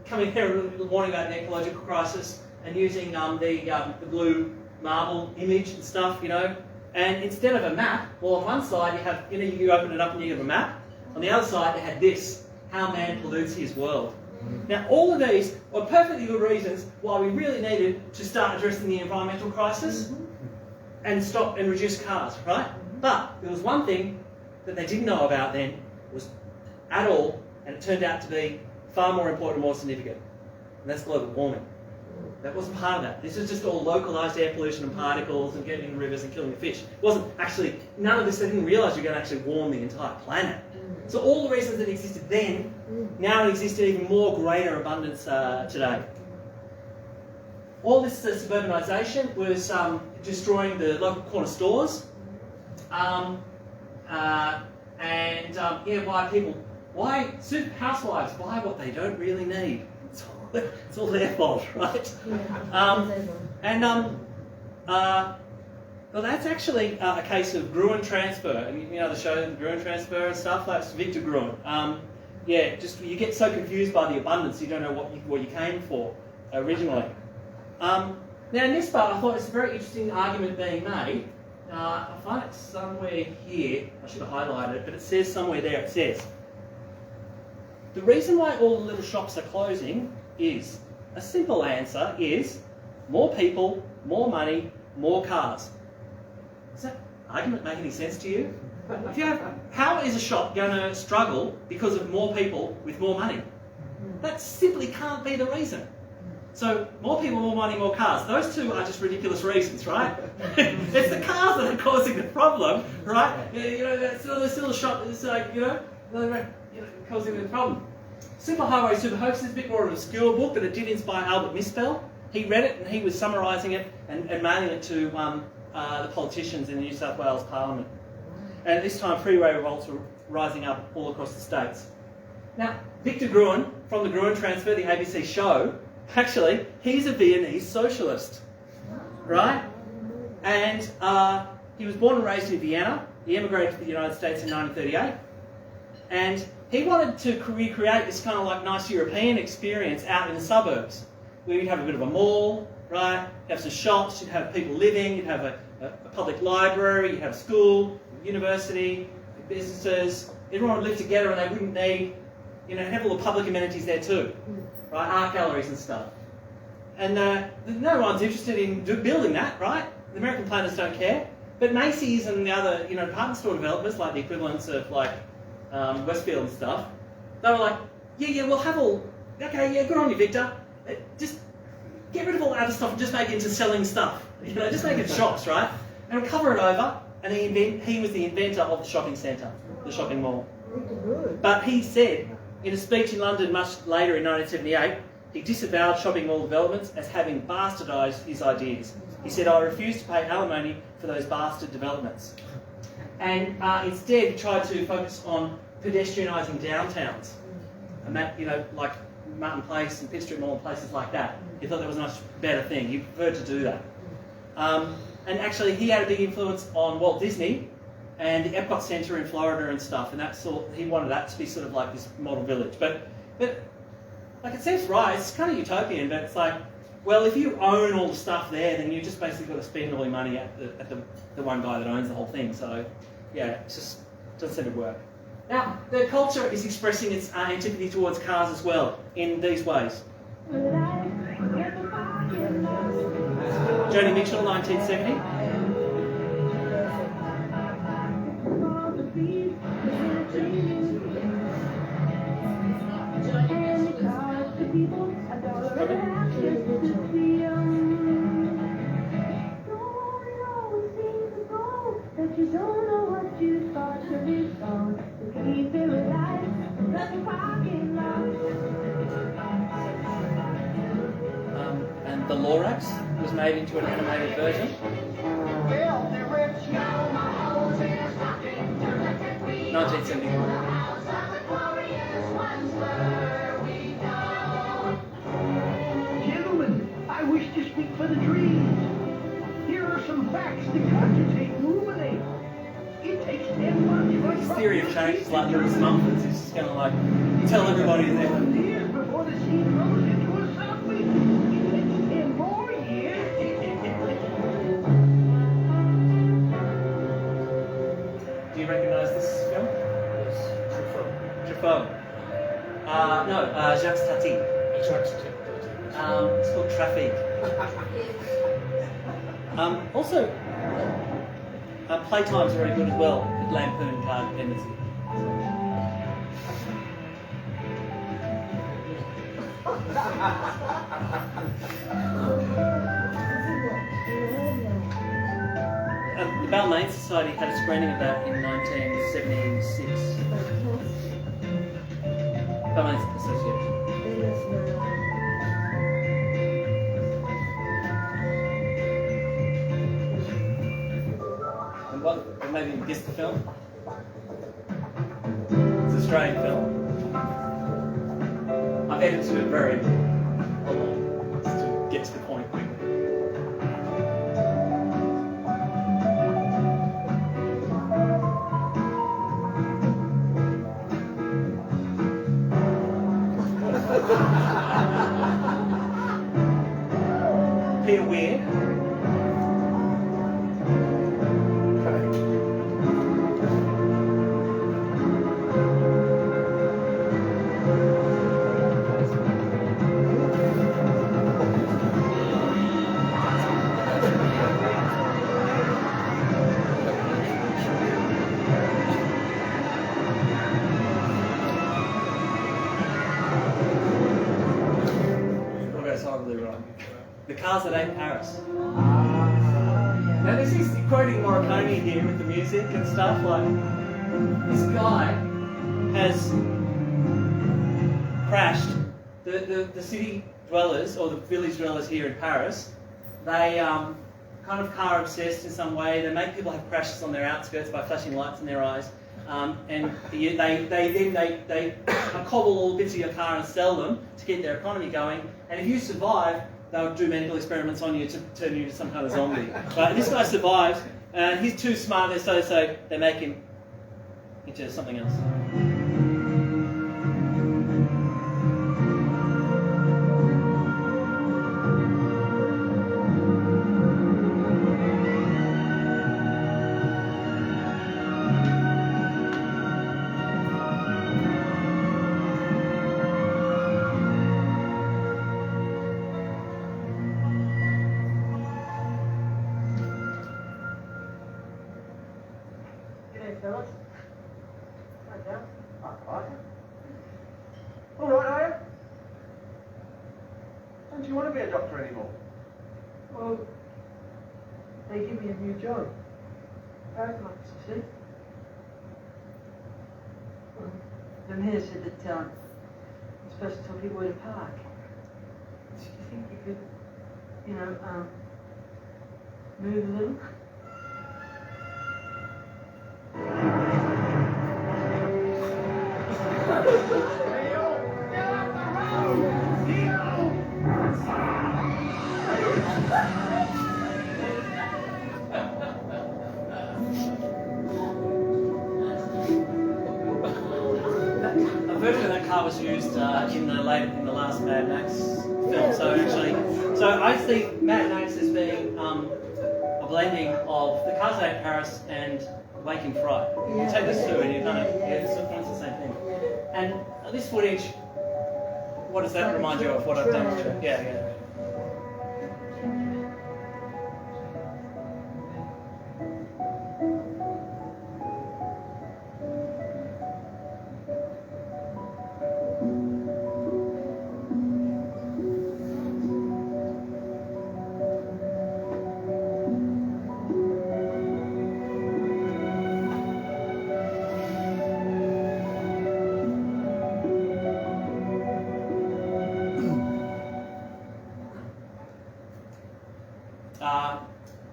coming here warning about an ecological crisis and using the blue marble image and stuff, and instead of a map, well, on one side you have, you open it up and you have a map. On the other side they had this, how man pollutes his world. Now all of these were perfectly good reasons why we really needed to start addressing the environmental crisis and stop and reduce cars, right? But there was one thing that they didn't know about then, was at all, and it turned out to be far more important and more significant, and that's global warming. That wasn't part of that. This was just all localised air pollution and particles and getting in the rivers and killing the fish. It wasn't actually, none of this, they didn't realise you're going to actually warm the entire planet. So all the reasons that existed then, now exist in even more greater abundance today. All this suburbanisation was destroying the local corner stores. Why housewives buy what they don't really need. It's all their fault, right? Well, that's actually a case of Gruen transfer. And you know the show, the Gruen transfer and stuff. That's Victor Gruen. Just you get so confused by the abundance, you don't know what you came for originally. Now, in this part, I thought it's a very interesting argument being made. I find it somewhere here. I should have highlighted it, but it says somewhere there. It says the reason why all the little shops are closing is a simple answer is more people, more money, more cars. Does that argument make any sense to you? How is a shop going to struggle because of more people with more money? That simply can't be the reason. So, more people, more money, more cars. Those two are just ridiculous reasons, right? It's the cars that are causing the problem, right? That's this little shop is like, causing the problem. Superhighway, Super Hoax is a bit more of an obscure book, but it did inspire Albert Misspell. He read it and he was summarising it and mailing it to the politicians in the New South Wales Parliament. And at this time, freeway revolts were rising up all across the states. Now, Victor Gruen, from the Gruen Transfer, the ABC show, actually, he's a Viennese socialist, right? And he was born and raised in Vienna. He emigrated to the United States in 1938. And he wanted to recreate this kind of like nice European experience out in the suburbs, where you'd have a bit of a mall, right? You'd have some shops, you'd have people living, you'd have a public library, you'd have a school, university, businesses. Everyone would live together and they wouldn't need, have all the public amenities there too, right? Art galleries and stuff. And no one's interested in building that, right? The American planners don't care. But Macy's and the other, department store developers, like the equivalents of like Westfield and stuff, they were like, we'll have all, good on you, Victor. Just get rid of all that other stuff and just make it into selling stuff. Just make it shops, right? And cover it over. And he was the inventor of the shopping centre, the shopping mall. But he said, in a speech in London much later in 1978, he disavowed shopping mall developments as having bastardised his ideas. He said, I refuse to pay alimony for those bastard developments. And instead, he tried to focus on pedestrianising downtowns. And that, like Martin Place and Pitt Street Mall and places like that. He thought that was a much better thing. He preferred to do that. And actually, he had a big influence on Walt Disney and the Epcot Centre in Florida and stuff. And he wanted that to be sort of like this model village. But like it seems right, it's kind of utopian, but it's like, well, if you own all the stuff there, then you just basically got to spend all your money at the one guy that owns the whole thing. So, yeah, it just doesn't seem to work. Now, the culture is expressing its antipathy towards cars as well in these ways. Joni Mitchell, 1970. And the Lorax was made into an animated version. 1971. Gentlemen, I wish to speak for the dreams. Here are some facts to cogitate, ruminate. It takes 10 months for His theory of change is like Lewis Mumford's. He's just going to like tell everybody that. years before the seed grows into a sapling. It takes 10 more years. Do you recognise this film? Truffaut. No, Jacques Tati. It's called Traffic. Also, Playtime's very good as well, with Lampoon Car Dependency. The Balmain Society had a screening of that in 1976. Balmain Association. And what? Maybe you guessed the film? It's an Australian film. I've edited it very long just to get to the point quickly. Peter Weir. The cars that ain't Paris. Now this is quoting Morricone here with the music and stuff. Like, this guy has crashed. The city dwellers, or the village dwellers here in Paris, they kind of car obsessed in some way. They make people have crashes on their outskirts by flashing lights in their eyes. And they cobble all bits of your car and sell them to keep their economy going. And if you survive, they'll do medical experiments on you to turn you into some kind of zombie. But this guy survives, and he's too smart, so they make him into something else. All right, are you? Don't you want to be a doctor anymore? Well, they give me a new job. Paragraphs, you see. Well, the mayor said that I'm supposed to tell people where to park. Do you think you could, move a little? A version of that car was used in the last Mad Max film. So I see Mad Max as being a blending of the cars out in Paris and Wake in Fright. You take this two and you're kind of it's the same thing. And this footage, what does that remind you of? What I've done? Yeah.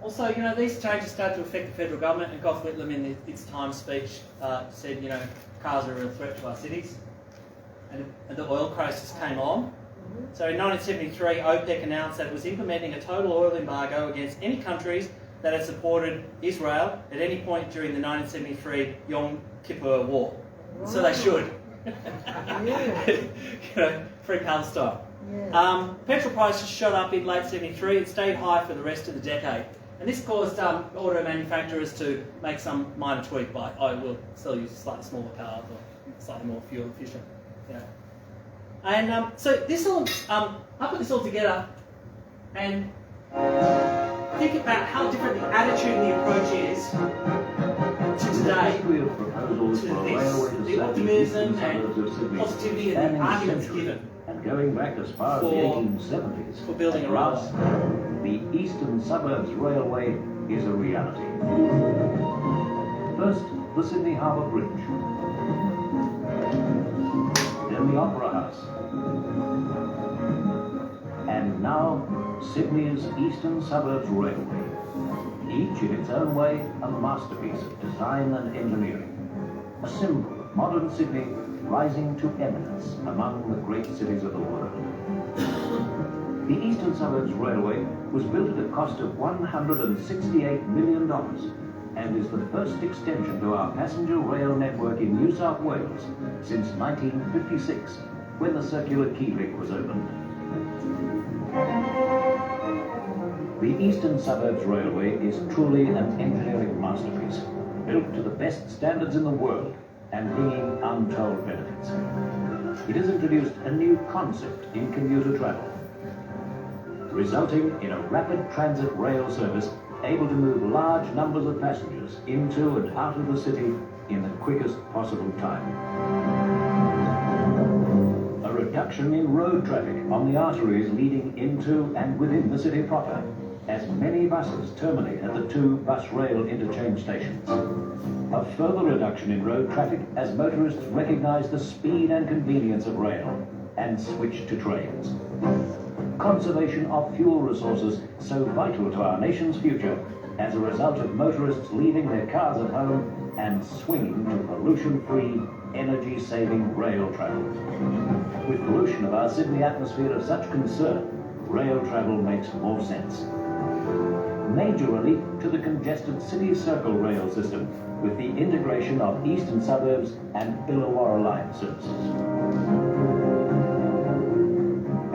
Also, these changes start to affect the federal government, and Gough Whitlam in its Time speech said, cars are a real threat to our cities. And the oil crisis came on. So in 1973, OPEC announced that it was implementing a total oil embargo against any countries that had supported Israel at any point during the 1973 Yom Kippur War. Wow. So they should. Free Palestine. Yeah. Petrol prices shot up in late 73 and stayed high for the rest of the decade. And this caused auto manufacturers to make some minor tweak, like, we'll sell you slightly smaller cars or slightly more fuel efficient. And so this all, I put this all together, and think about how different the attitude and the approach is to today, to this, the optimism and positivity and the arguments given and going back as far as the 1870s, for building a railway. The Eastern Suburbs Railway is a reality. First, the Sydney Harbour Bridge. Then the Opera House. And now, Sydney's Eastern Suburbs Railway. Each in its own way a masterpiece of design and engineering. A symbol of modern Sydney rising to eminence among the great cities of the world. The Eastern Suburbs Railway was built at a cost of $168 million and is the first extension to our passenger rail network in New South Wales since 1956, when the circular key link was opened. The Eastern Suburbs Railway is truly an engineering masterpiece, built to the best standards in the world and bringing untold benefits. It has introduced a new concept in commuter travel, resulting in a rapid transit rail service able to move large numbers of passengers into and out of the city in the quickest possible time. A reduction in road traffic on the arteries leading into and within the city proper, as many buses terminate at the two bus rail interchange stations. A further reduction in road traffic as motorists recognise the speed and convenience of rail and switch to trains. Conservation of fuel resources so vital to our nation's future as a result of motorists leaving their cars at home and swinging to pollution-free, energy-saving rail travel. With pollution of our Sydney atmosphere of such concern, rail travel makes more sense. Major relief to the congested City Circle rail system with the integration of Eastern Suburbs and Illawarra line services.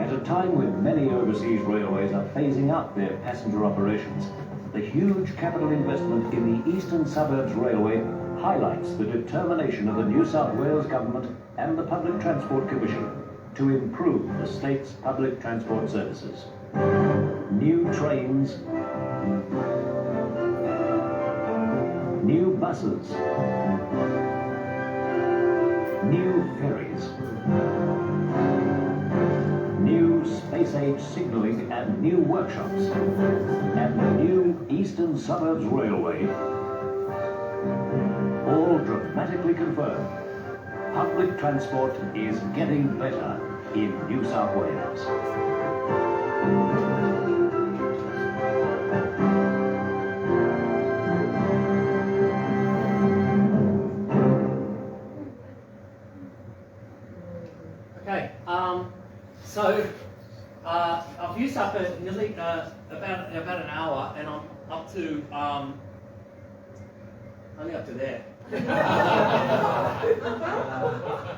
At a time when many overseas railways are phasing up their passenger operations, the huge capital investment in the Eastern Suburbs Railway highlights the determination of the New South Wales Government and the Public Transport Commission to improve the state's public transport services. New trains, new buses, new ferries, new space-age signalling and new workshops, and the new Eastern Suburbs Railway all dramatically confirm public transport is getting better in New South Wales. Okay, so I've used up nearly about an hour, and I'm up to only up to there.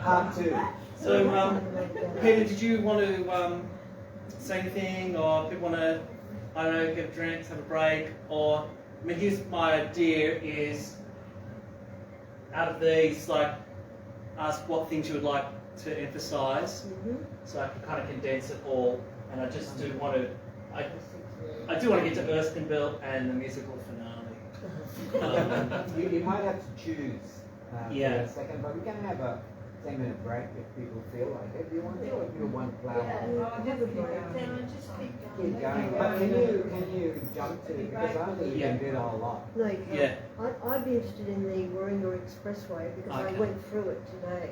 Part two. So, Peter, did you want to say anything, or people want to, I don't know, get a drink, have a break, or, I mean, here's my idea is, out of these, like, ask what things you would like to emphasise, so I can kind of condense it all, and I just do want to, I do want to get to Erskineville and the musical finale. You might have to choose for Yeah. a second, but we can have a 10-minute break if people feel like it. Do you want to, or if you want to plow on? Keep going. But can you jump to, because I don't think you can do that a lot. Like, Yeah. I'd be interested in the Warringah Expressway because I Okay. went through it today.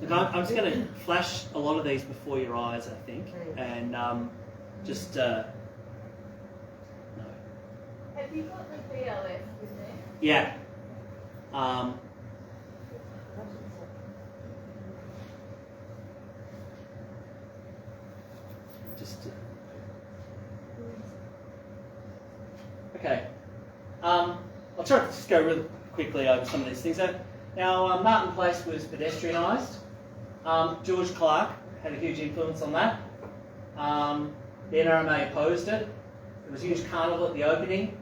Look, I'm just going to flash a lot of these before your eyes, I think, and just no. Have you got the BLF with me? Yeah. Just okay. I'll try to just go really quickly over some of these things. Now, Martin Place was pedestrianised. George Clarke had a huge influence on that. The NRMA opposed it. There was a huge carnival at the opening,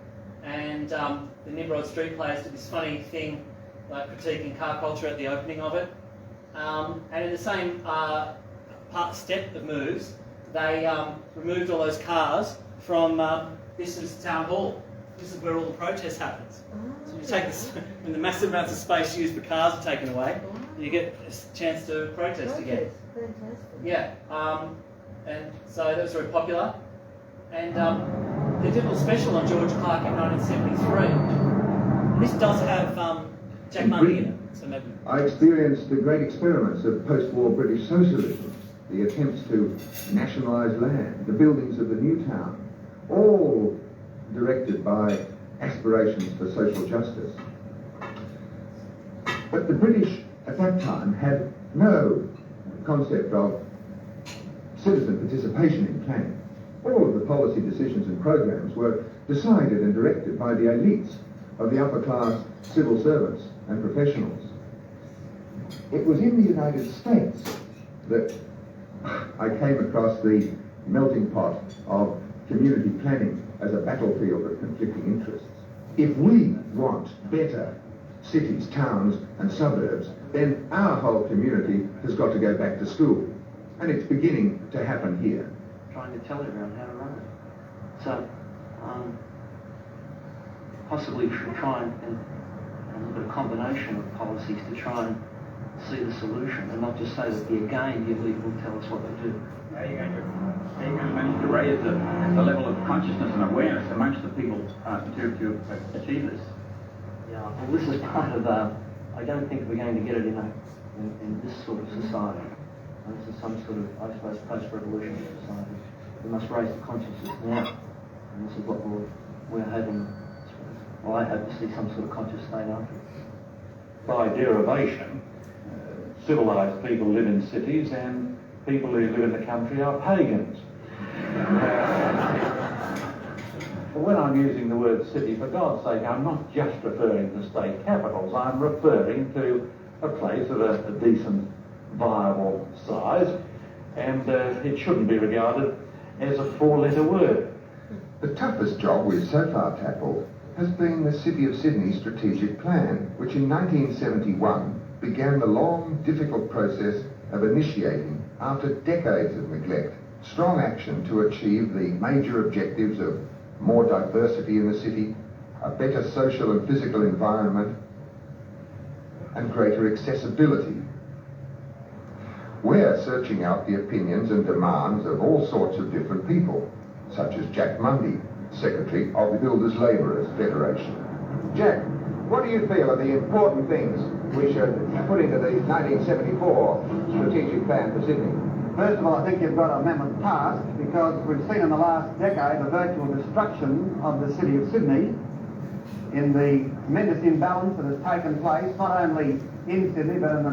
and the Nimrod Street Players did this funny thing, like critiquing car culture at the opening of it. And in the same step of moves, they removed all those cars from this is Town Hall. This is where all the protest happens. So you take this, when the massive amounts of space used for cars are taken away, you get a chance to protest again. Fantastic. Yeah, and so that was very popular. And they did a little special on George Clarke in 1973. This does have Jack Mundy in it, so maybe. I experienced the great experiments of post-war British socialism, the attempts to nationalise land, the buildings of the new town, all directed by aspirations for social justice. But the British at that time had no concept of citizen participation in planning. All of the policy decisions and programs were decided and directed by the elites of the upper class civil servants and professionals. It was in the United States that I came across the melting pot of community planning as a battlefield of conflicting interests. If we want better cities, towns and suburbs, then our whole community has got to go back to school. And it's beginning to happen here. Trying to tell everyone how to run it. So, possibly try and look at a combination of policies to try and see the solution and not just say that, yeah, again, your league will tell us what to do. How are you going to manage to raise the level of consciousness and awareness amongst the people to achieve this? Yeah, well, this is part of, I don't think we're going to get it in this sort of society. This is some sort of, I suppose, post-revolutionary society. We must raise the consciousness now. And this is what we're hoping, well, I hope to see some sort of conscious state after. By derivation, civilised people live in cities and people who live in the country are pagans. But when I'm using the word city, for God's sake, I'm not just referring to state capitals, I'm referring to a place of a decent, viable size, and it shouldn't be regarded as a four-letter word. The toughest job we've so far tackled has been the City of Sydney Strategic Plan, which in 1971 began the long, difficult process of initiating, after decades of neglect, strong action to achieve the major objectives of more diversity in the city, a better social and physical environment, and greater accessibility. We're searching out the opinions and demands of all sorts of different people, such as Jack Mundy, Secretary of the Builders Labourers Federation. Jack, what do you feel are the important things we should put into the 1974 strategic plan for Sydney? First of all, I think you've got a mammoth task, because we've seen in the last decade the virtual destruction of the city of Sydney in the tremendous imbalance that has taken place, not only in Sydney but in the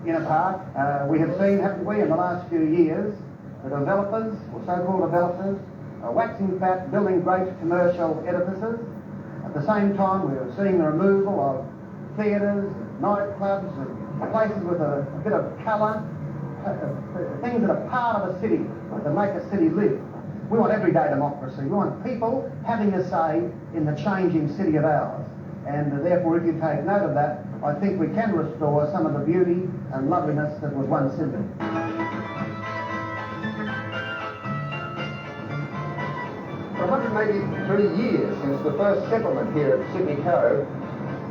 inner part. We have seen, haven't we, in the last few years, the developers, or so-called developers, are waxing fat, building great commercial edifices. At the same time, we are seeing the removal of theatres, nightclubs, and places with a bit of colour, things that are part of a city, that make a city live. We want everyday democracy. We want people having a say in the changing city of ours. And therefore, if you take note of that, I think we can restore some of the beauty and loveliness that was once Sydney. For 183 years since the first settlement here at Sydney Cove,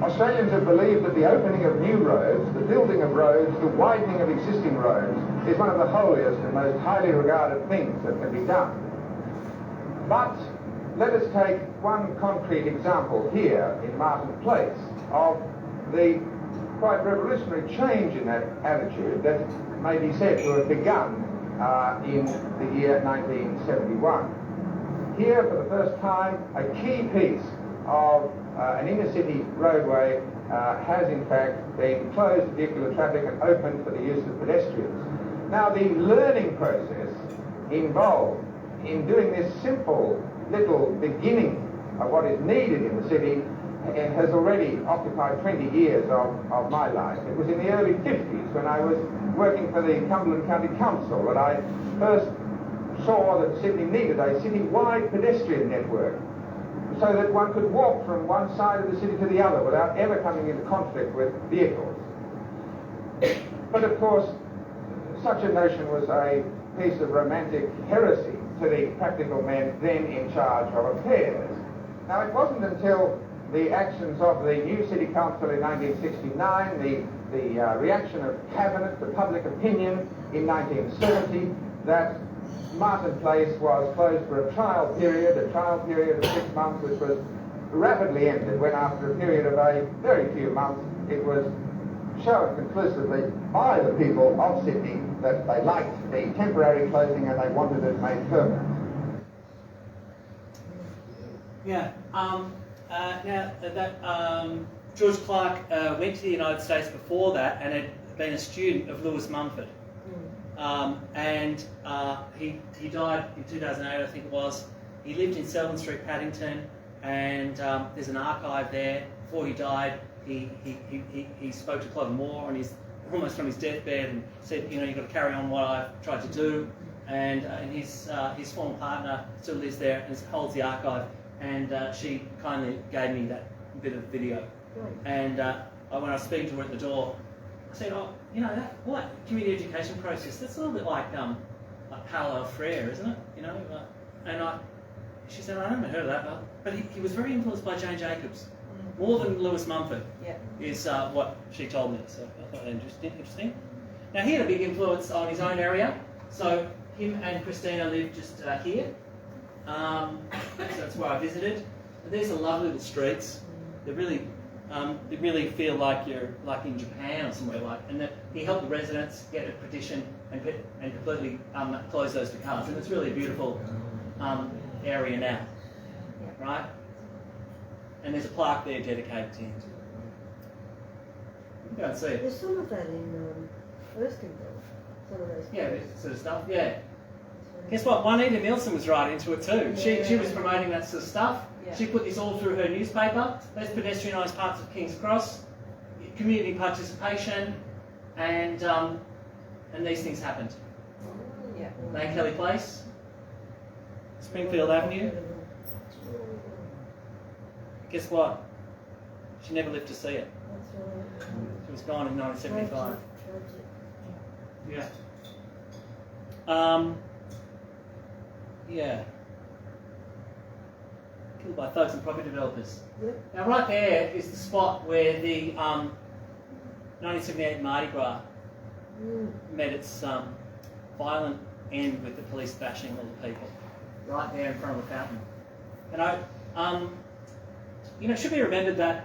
Australians have believed that the opening of new roads, the building of roads, the widening of existing roads is one of the holiest and most highly regarded things that can be done. But let us take one concrete example here in Martin Place of the quite revolutionary change in that attitude that may be said to have begun in the year 1971. Here, for the first time, a key piece of an inner-city roadway has, in fact, been closed to vehicular traffic and opened for the use of pedestrians. Now, the learning process involved in doing this simple little beginning of what is needed in the city has already occupied 20 years of my life. It was in the early 50s when I was working for the Cumberland County Council that I first saw that Sydney needed a city-wide pedestrian network so that one could walk from one side of the city to the other without ever coming into conflict with vehicles. But of course, such a notion was a piece of romantic heresy to the practical men then in charge of affairs. Now, it wasn't until the actions of the new City Council in 1969, the reaction of Cabinet, the public opinion in 1970, that Martin Place was closed for a trial period of 6 months, which was rapidly ended when, after a period of a very few months, it was shown conclusively by the people of Sydney that they liked the temporary closing and they wanted it made permanent. Yeah. George Clarke went to the United States before that and had been a student of Lewis Mumford. He died in 2008, I think it was. He lived in Selwyn Street, Paddington, and there's an archive there. Before he died, he spoke to Clive Moore almost on his deathbed and said, you know, you've got to carry on what I've tried to do. And his former partner still lives there and holds the archive. And she kindly gave me that bit of video. And when I was speaking to her at the door, I said, oh, you know, that community education process, that's a little bit like parallel Frere, isn't it? You know, she said, I haven't heard of that, but he was very influenced by Jane Jacobs, more than Lewis Mumford, is what she told me. So I thought that was interesting. Now, he had a big influence on his own area, so him and Christina lived just here. So that's where I visited. And there's some lovely little streets. They really feel like you're like in Japan or somewhere like. And he helped the residents get a petition and completely close those to cars. And it's really a beautiful area now, right? And there's a plaque there dedicated to him. Go and see it. There's some of that in Erskineville. Some of those. Yeah, this sort of stuff. Yeah. Guess what? Juanita Nielsen was right into it too. She was promoting that sort of stuff. Yeah. She put this all through her newspaper. Let's pedestrianise parts of King's Cross, community participation, and these things happened. Yeah. Lane Kelly Place, Springfield Avenue. Guess what? She never lived to see it. She was gone in 1975. Yeah. Yeah. Killed by thugs and property developers. Yep. Now right there is the spot where the 1978 Mardi Gras met its violent end with the police bashing all the people. Right there in front of the fountain. And it should be remembered that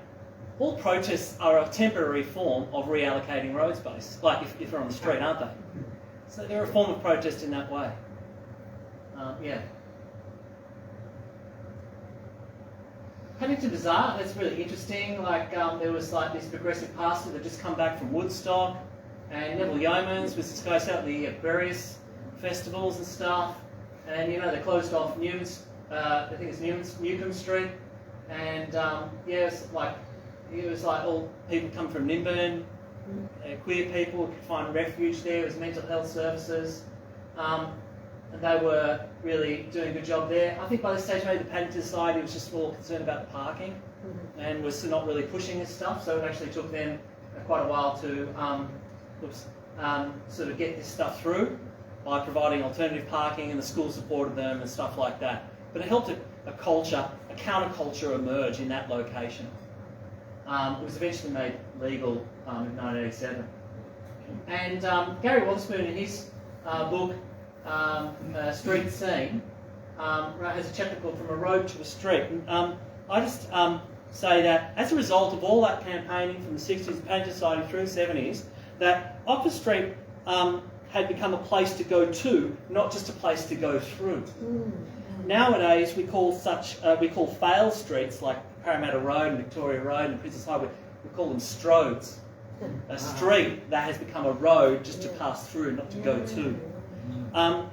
all protests are a temporary form of reallocating road space, like if they're on the street, aren't they? So they're a form of protest in that way. Yeah. Paddington Bazaar, that's really interesting. Like there was like this progressive pastor that just come back from Woodstock, and Neville Yeomans was this guy out the various festivals and stuff. And they closed off I think it's Newcombe Street, and it was like all people come from Nimburn, queer people could find refuge there. It was mental health services. And they were really doing a good job there. I think by the stage maybe the Paddington Society was just more concerned about the parking and was not really pushing this stuff, so it actually took them quite a while to sort of get this stuff through by providing alternative parking, and the school supported them and stuff like that. But it helped a counterculture emerge in that location. It was eventually made legal in 1987. And Gary Waterspoon in his book, Street Scene, has a chapter called From a Road to a Street. And, I just say that as a result of all that campaigning from the 60s, Paddington Society through the 70s, that Oxford Street had become a place to go to, not just a place to go through. Nowadays, we call failed streets like Parramatta Road and Victoria Road and Princess Highway, we call them stroads. A street that has become a road just to pass through, not to go to. And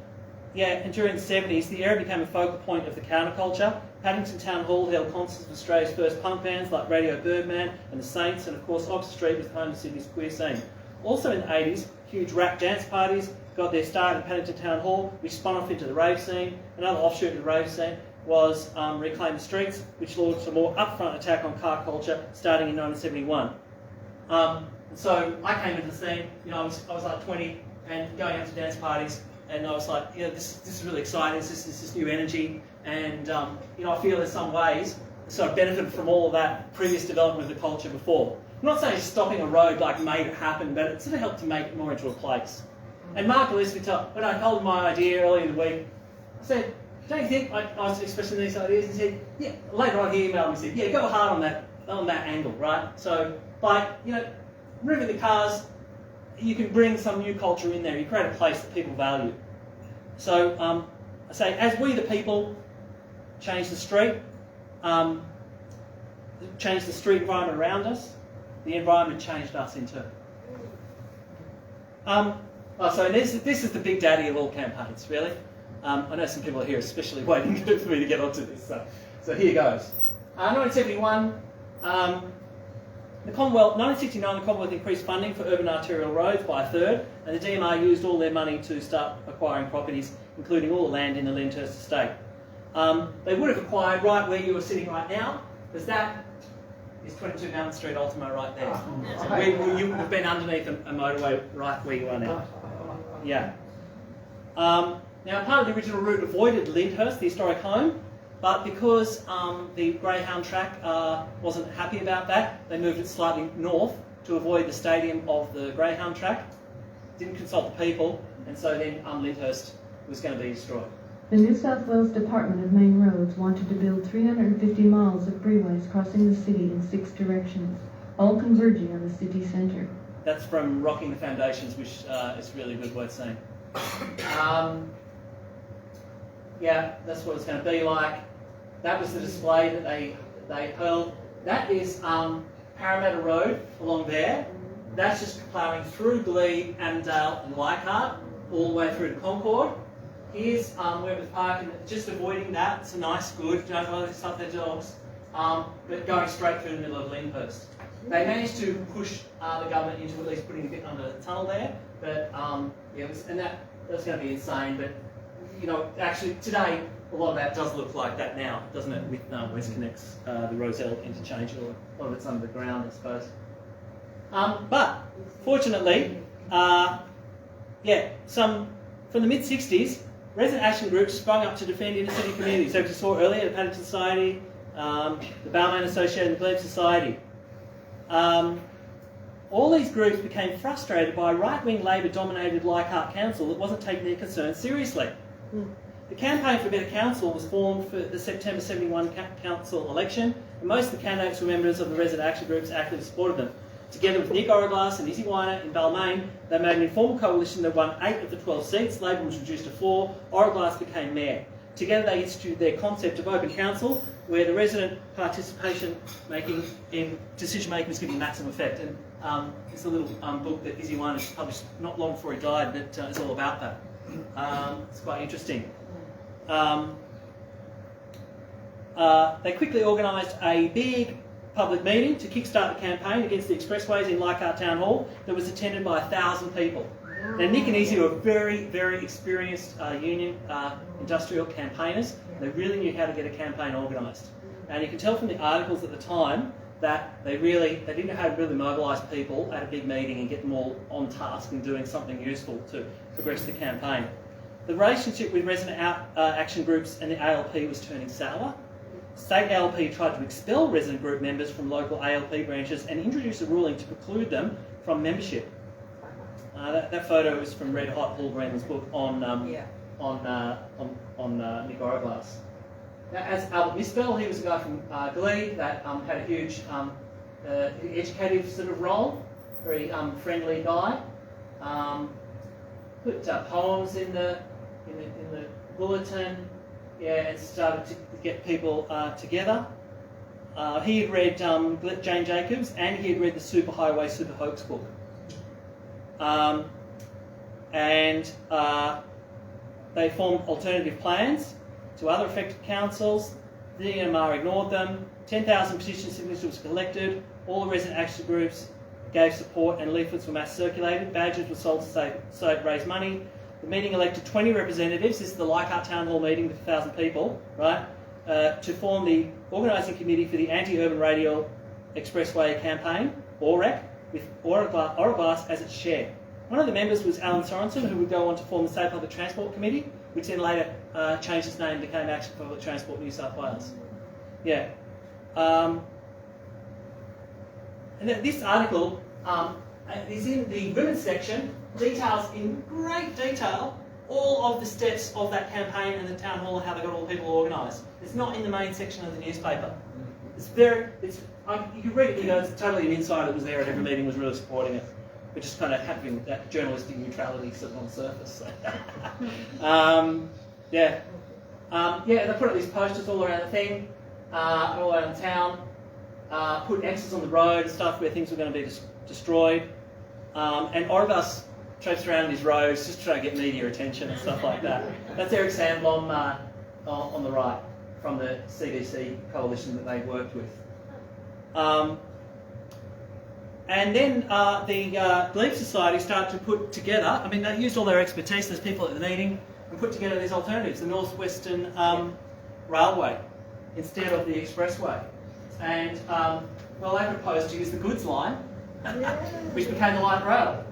during the 70s, the area became a focal point of the counterculture. Paddington Town Hall held concerts of Australia's first punk bands like Radio Birdman and the Saints, and of course Oxford Street was home to Sydney's queer scene. Also in the 80s, huge rap dance parties got their start at Paddington Town Hall, which spun off into the rave scene. Another offshoot of the rave scene was Reclaim the Streets, which launched a more upfront attack on car culture starting in 1971. So I came into the scene, I was like 20 and going out to dance parties, and I was like, you know, this is really exciting. This is new energy, and you know, I feel in some ways sort of benefited from all of that previous development of the culture before. I'm not saying stopping a road like made it happen, but it sort of helped to make it more into a place. And Mark Gillespie, when I told him my idea earlier in the week, I said, don't you think, I was expressing these ideas, and he said, yeah, later on he emailed me and said, yeah, go hard on that angle, right? So, like, you know, removing the cars, you can bring some new culture in there. You create a place that people value. So, I say, as we the people change the street environment around us, the environment changed us in turn. So this is the big daddy of all campaigns, really. I know some people are here especially waiting for me to get onto this, so here goes. 1971, the Commonwealth, 1969, the Commonwealth increased funding for urban arterial roads by a third, and the DMR used all their money to start acquiring properties, including all the land in the Lyndhurst estate. They would have acquired right where you are sitting right now, because that is 22 Mountain Street, Ultimo, right there. So you would have been underneath a motorway right where you are now. Yeah. Now, part of the original route avoided Lyndhurst, the historic home, but because the Greyhound track wasn't happy about that, they moved it slightly north to avoid the stadium of the Greyhound track. Didn't consult the people, and so then Lyndhurst was going to be destroyed. The New South Wales Department of Main Roads wanted to build 350 miles of freeways crossing the city in 6 directions, all converging on the city centre. That's from Rocking the Foundations, which is really good worth seeing. Yeah, that's what it's going to be like. That was the display that they held. That is Parramatta Road along there. That's just ploughing through Glebe, Annandale and Leichhardt, all the way through to Concord. Here's Wentworth Park, and just avoiding that. It's a nice, good, don't know stuff their dogs, but going straight through the middle of Lyndhurst. They managed to push the government into at least putting a bit under the tunnel there, but yeah, that's going to be insane. But you know, actually today a lot of that does look like that now, doesn't it? With WestConnex, the Rozelle interchange, or a lot of it's under the ground, I suppose. But fortunately, yeah, from the mid '60s, resident action groups sprung up to defend inner city communities. So, as we saw earlier, the Paddington Society, the Balmain Association, the Glebe Society. All these groups became frustrated by a right-wing Labor-dominated Leichhardt Council that wasn't taking their concerns seriously. The Campaign for Better Council was formed for the September '71 council election, and most of the candidates were members of the resident action groups actively supported them. Together with Nick Oroglass and Izzy Weiner in Balmain, they made an informal coalition that won 8 of the 12 seats. Labor was reduced to 4. Oroglass became mayor. Together they instituted their concept of open council, where the resident participation in decision making was given maximum effect. And it's a little book that Izzy Weiner published not long before he died that is all about that. It's quite interesting. They quickly organised a big public meeting to kickstart the campaign against the expressways in Leichhardt Town Hall that was attended by 1,000 people. Now, Nick and Izzy were very, very experienced union industrial campaigners. They really knew how to get a campaign organised. And you can tell from the articles at the time that they didn't know how to really mobilise people at a big meeting and get them all on task and doing something useful to progress the campaign. The relationship with resident action groups and the ALP was turning sour. State ALP tried to expel resident group members from local ALP branches and introduce a ruling to preclude them from membership. That photo is from Red Hot Paul Greenland's book on Nick Oroglass. Now, as Albert Misbell, he was a guy from Glebe that had a huge educative sort of role, very friendly guy. Put poems in the bulletin. Yeah, and started to get people together. He had read Jane Jacobs, and he had read the Superhighway Super Hoax book. And they formed alternative plans to other affected councils. The DMR ignored them. 10,000 petition signatures were collected. All the resident action groups gave support, and leaflets were mass circulated. Badges were sold to raise money. The meeting elected 20 representatives. This is the Leichhardt Town Hall meeting with 1,000 people, right? To form the organising committee for the Anti-Urban Radial Expressway campaign, OREC, with Oroglass as its chair. One of the members was Alan Sorensen, who would go on to form the State Public Transport Committee, which then later changed its name and became Action for Public Transport New South Wales. Yeah. And this article is in the women's section, details in great detail all of the steps of that campaign and the town hall and how they got all the people organised. It's not in the main section of the newspaper. You can read it, you know, it's totally an insider that was there at every meeting, was really supporting it. We're just kind of having that journalistic neutrality sort of on the surface. So. Yeah, they put up these posters all around the thing, all around the town, put X's on the road and stuff where things were going to be destroyed. And Oribus traipsed around these roads just to try to get media attention and stuff like that. That's Eric Sandblom on the right from the CDC coalition that they worked with. And then the Glebe Society started to put together, I mean, they used all their expertise, there's people at the meeting, and put together these alternatives, the North Western Railway instead of the Expressway. And, well, they proposed to use the goods line, which became the light rail.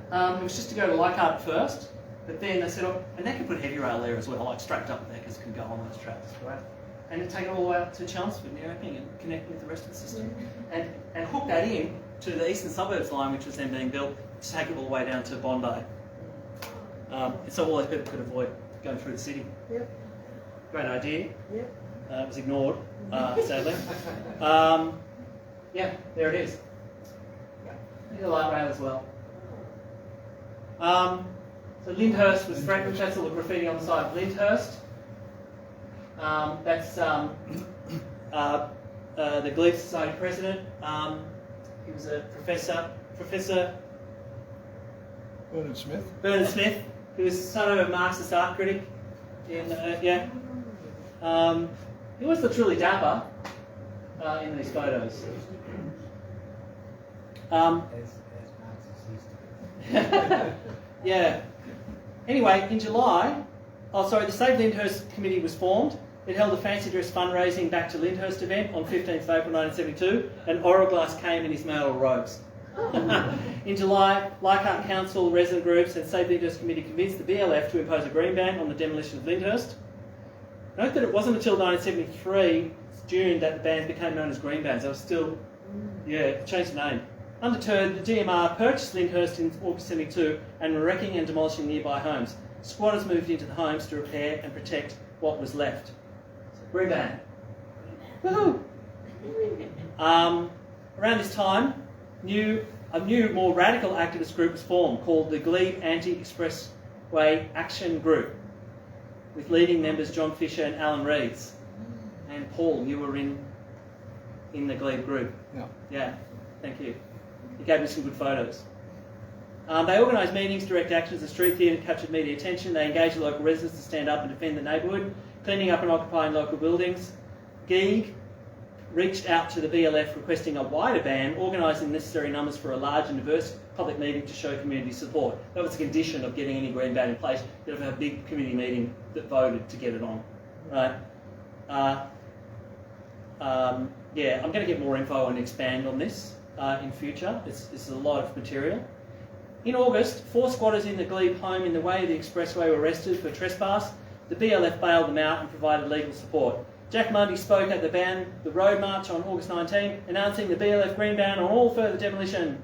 It was just to go to Leichhardt first, but then they said, oh, and they could put heavy rail there as well, like strapped up there, because it can go on those tracks, right? And take it all the way up to Chelmsford and Epping and connect with the rest of the system. And hook that in to the Eastern Suburbs line, which was then being built, to take it all the way down to Bondi. So all those people could avoid going through the city. Yep. Great idea. Yep. It was ignored, sadly. Yeah, there it is. The light rail as well. So Lyndhurst was threatened, that's all the graffiti on the side of Lyndhurst. That's the Glebe Society president. He was a Professor Bernard Smith. Bernard Smith, who was son of a Marxist art critic. He always looks really dapper in these photos. Yeah. Anyway, in July, the Save Lyndhurst Committee was formed. It held a fancy dress fundraising Back to Lyndhurst event on 15th of April 1972, and Oroglass came in his mayoral robes. In July, Leichhardt Council, resident groups and Save Lyndhurst Committee convinced the BLF to impose a green ban on the demolition of Lyndhurst. Note that it wasn't until 1973, June, that the bans became known as green bans. They were still, changed the name. Undeterred, the DMR purchased Lyndhurst in August 72 and were wrecking and demolishing nearby homes. Squatters moved into the homes to repair and protect what was left. Green ban. Woohoo! Around this time, a new, more radical activist group was formed called the Glebe Anti-Expressway Action Group, with leading members John Fisher and Alan Reeves. And Paul, you were in the Glebe group. Yeah, thank you. You gave me some good photos. They organised meetings, direct actions, and street theatre captured media attention. They engaged the local residents to stand up and defend the neighbourhood, cleaning up and occupying local buildings. Geeg reached out to the BLF requesting a wider ban, organising necessary numbers for a large and diverse public meeting to show community support. That was a condition of getting any green ban in place. You have to have a big community meeting that voted to get it on. Right? I'm going to get more info and expand on this in future. This is a lot of material. In August, 4 squatters in the Glebe home in the way of the expressway were arrested for trespass. The BLF bailed them out and provided legal support. Jack Mundy spoke at the road march on August 19, announcing the BLF green ban on all further demolition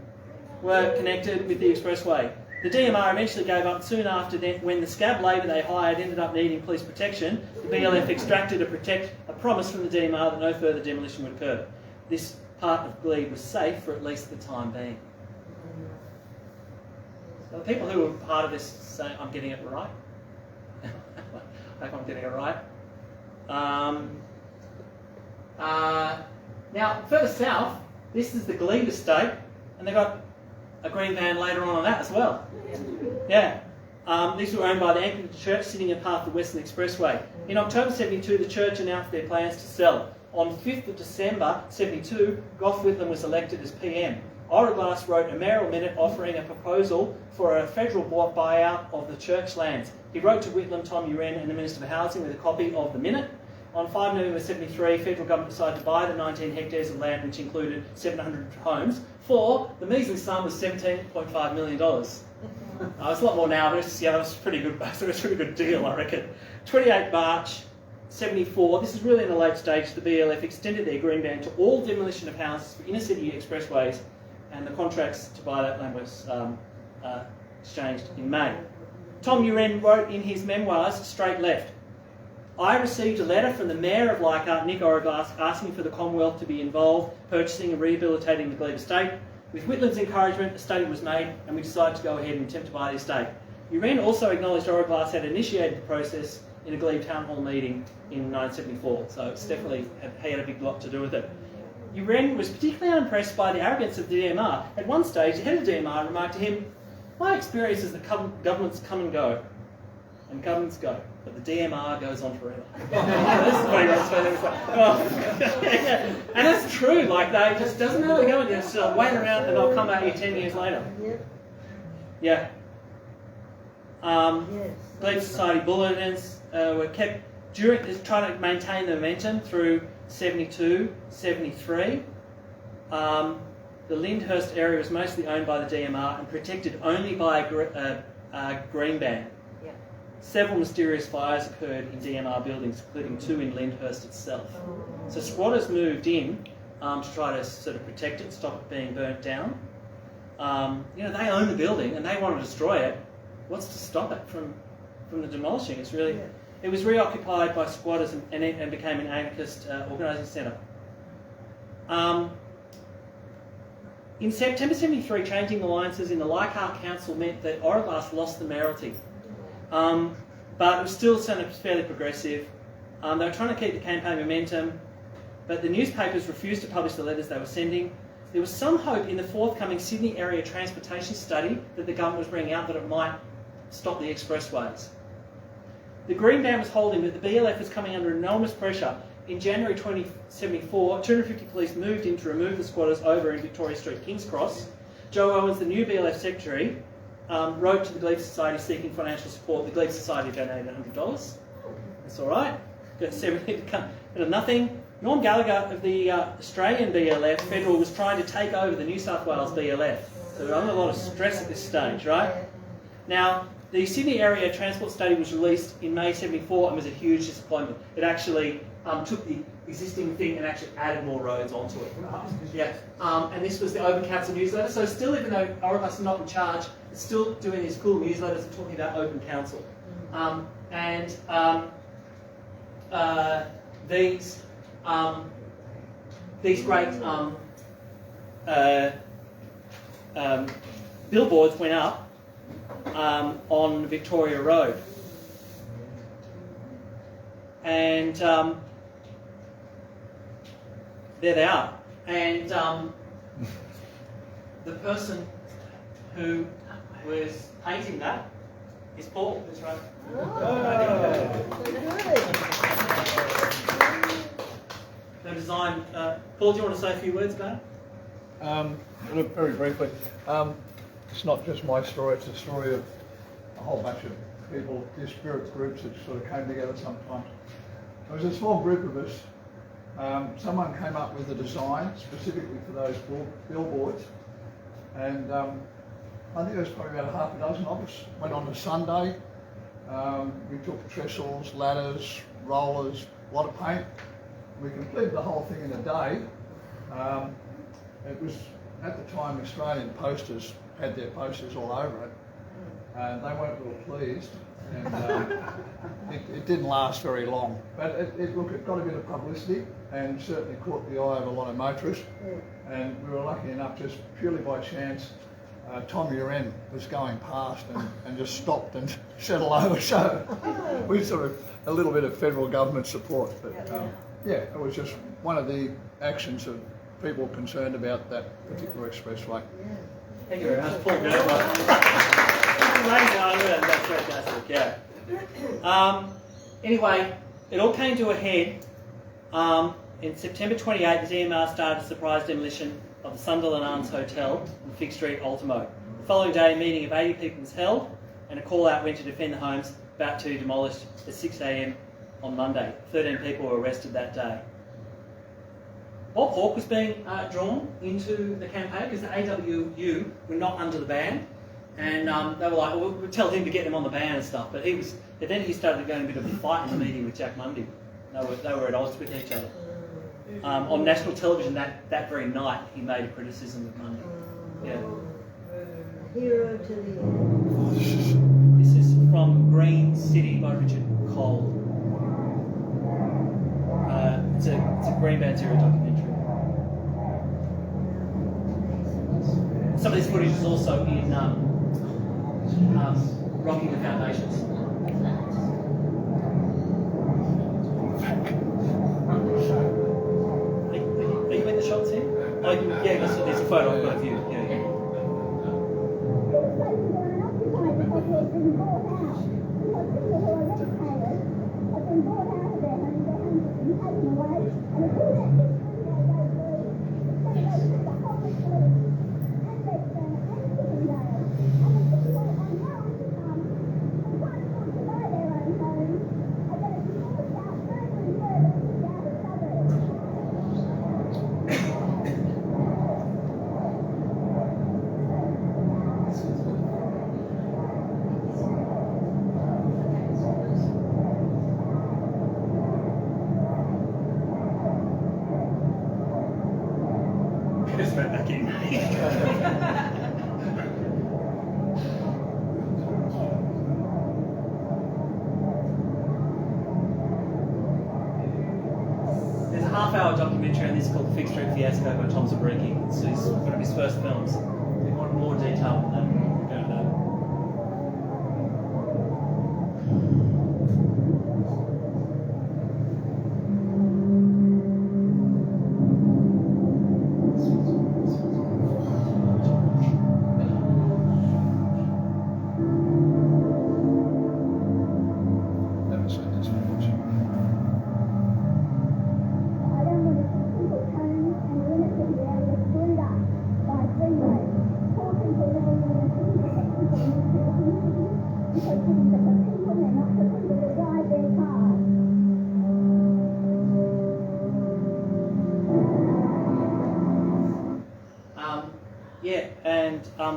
were connected with the expressway. The DMR eventually gave up soon after when the scab labour they hired ended up needing police protection. The BLF extracted a promise from the DMR that no further demolition would occur. This part of Glebe was safe for at least the time being. So the people who were part of this say, I'm getting it right. I hope I'm getting it right. Now, further south, this is the Glebe estate, and they've got a green ban later on that as well. Yeah. These were owned by the Anglican Church, sitting in part of the Western Expressway. In October 72, the church announced their plans to sell. On 5th of December 72, Gough Whitlam was elected as PM. Ira Glass wrote a mayoral minute offering a proposal for a federal buyout of the church lands. He wrote to Whitlam, Tom Uren and the Minister for Housing with a copy of the minute. On 5 November 73, federal government decided to buy the 19 hectares of land, which included 700 homes, for the measly sum of $17.5 million. It's a lot more now, but that was a pretty good. It was a pretty good deal, I reckon. 28 March 74. This is really in the late stage. The BLF extended their green ban to all demolition of houses for inner city expressways, and the contracts to buy that land was exchanged in May. Tom Uren wrote in his memoirs, Straight Left, I received a letter from the Mayor of Leichhardt, Nick Orobas, asking for the Commonwealth to be involved purchasing and rehabilitating the Glebe estate. With Whitlam's encouragement, a study was made and we decided to go ahead and attempt to buy the estate. Uren also acknowledged Orobas had initiated the process in a Glebe Town Hall meeting in 1974, so it's definitely he had a big lot to do with it. Uren was particularly unimpressed by the arrogance of the DMR. At one stage, the head of the DMR remarked to him, my experience is that governments come and go, and governments go, but the DMR goes on forever. This is what he wrote. And that's true, like they just doesn't really go and just wait around and they'll come at you 10 years later. Yeah. Glebe Society bulletins were kept during trying to maintain the momentum through 72, 73. The Lyndhurst area was mostly owned by the DMR and protected only by a green ban. Several mysterious fires occurred in DMR buildings, including 2 in Lyndhurst itself. So squatters moved in to try to sort of protect it, stop it being burnt down. They own the building and they want to destroy it. What's to stop it from the demolishing? It's really, it was reoccupied by squatters and became an anarchist organising centre. In September 73, changing alliances in the Leichhardt Council meant that Orobas lost the mayoralty. But it was still fairly progressive. They were trying to keep the campaign momentum, but the newspapers refused to publish the letters they were sending. There was some hope in the forthcoming Sydney area transportation study that the government was bringing out that it might stop the expressways. The green ban was holding, but the BLF was coming under enormous pressure. In January 2074, 250 police moved in to remove the squatters over in Victoria Street, King's Cross. Joe Owens, the new BLF secretary, wrote to the Glebe Society seeking financial support. The Glebe Society donated $100. That's all right. Got 70 to come. But nothing. Norm Gallagher of the Australian BLF, Federal, was trying to take over the New South Wales BLF. So we're under a lot of stress at this stage, right? Now, the Sydney area transport study was released in May 74 and was a huge disappointment. It actually took the existing thing and actually added more roads onto it. And this was the Open Council newsletter. So still, even though Orobas are not in charge, it's still doing these cool newsletters and talking about Open Council. These great billboards went up on Victoria Road. And there they are. And the person who was painting that is Paul. That's right. The design. Paul, do you want to say a few words about it? Look, very briefly. It's not just my story, it's the story of a whole bunch of people, disparate groups that sort of came together sometimes. There was a small group of us. Someone came up with a design specifically for those billboards, and I think there was probably about half a dozen of us. Went on a Sunday. We took trestles, ladders, rollers, a lot of paint. We completed the whole thing in a day. It was, at the time, Australian posters had their posters all over it, and they weren't real pleased. And it didn't last very long. But it got a bit of publicity and certainly caught the eye of a lot of motorists. And we were lucky enough, just purely by chance, Tom Uren was going past and just stopped and said hello. So we sort of a little bit of federal government support. But it was just one of the actions of people concerned about that particular expressway. Thank you very much, Paul. That's fantastic, yeah. Anyway, it all came to a head. In September 28, the DMR started a surprise demolition of the Sunderland Arms Hotel on Fig Street, Ultimo. The following day, a meeting of 80 people was held and a call out went to defend the homes about to be demolished at 6 a.m. on Monday. 13 people were arrested that day. Bob Hawke was being drawn into the campaign because the AWU were not under the ban. And they were like, well, we'd tell him to get them on the ban and stuff. But then he started going a bit of a fight in the meeting with Jack Mundy. They were at odds with each other. On national television that very night, he made a criticism of Mundy. Yeah. Hero to the end. This is from Green City by Richard Cole. It's a Green Band Zero documentary. Some of this footage is also in Rocking the Foundations. Are you in the shots here? Oh, yeah, there's a photo I've got of you. Yeah. Just went back in. There's a half-hour documentary on this called The Fig Street Fiasco by Tom Zabricki. It's one of his first films. If you want more detail than that, you don't know.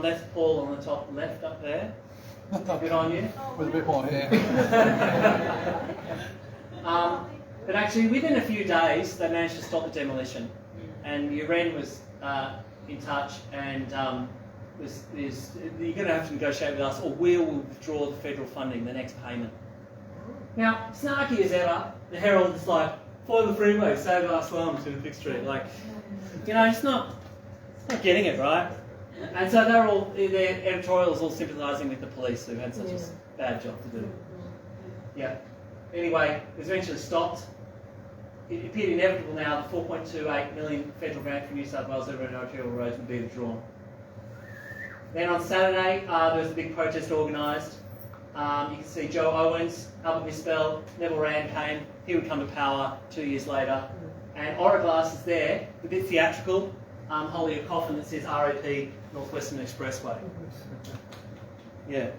That's Paul on the top left up there. Good on you. With a bit more hair. But actually, within a few days, they managed to stop the demolition. And Uren was in touch and you're going to have to negotiate with us or we will withdraw the federal funding, the next payment. Now, snarky as ever, the Herald is like, for the freeway, save our slums in the Fig Street. Like, it's not getting it, right? And so their editorials all sympathising with the police who had such a bad job to do. Yeah. Anyway, it was eventually stopped. It appeared inevitable now that 4.28 million federal grant for New South Wales urban and arterial roads would be withdrawn. Then on Saturday, there was a big protest organised. You can see Joe Owens, Albert Mispel, Neville Rand came. He would come to power 2 years later. And Oraglass is there, a bit theatrical, holding a coffin that says RAP Northwestern Expressway. Yeah.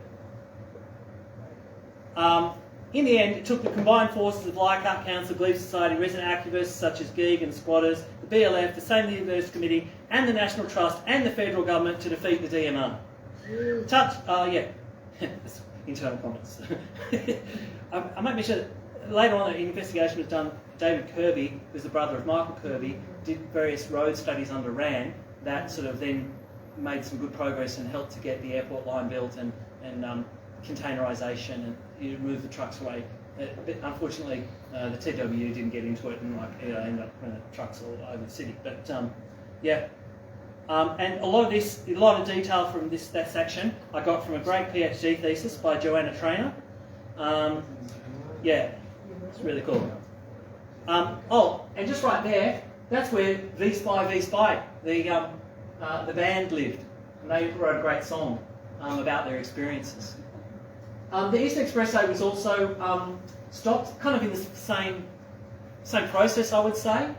In the end, it took the combined forces of Leichhardt Council, Glebe Society, resident activists such as Geeg and squatters, the BLF, the Same University Committee, and the National Trust, and the federal government to defeat the DMR. Internal comments. I might mention that later on, an investigation was done. David Kirby, who's the brother of Michael Kirby, did various road studies under RAN that sort of then made some good progress and helped to get the airport line built and containerisation and you move the trucks away. But unfortunately, the TWU didn't get into it and ended up running trucks all over the city. But yeah, and a lot of detail from that section I got from a great PhD thesis by Joanna Traynor. Yeah, it's really cool. And just right there, that's where V-Spy, the band lived, and they wrote a great song about their experiences. The Eastern Expressway was also stopped, kind of in the same process, I would say.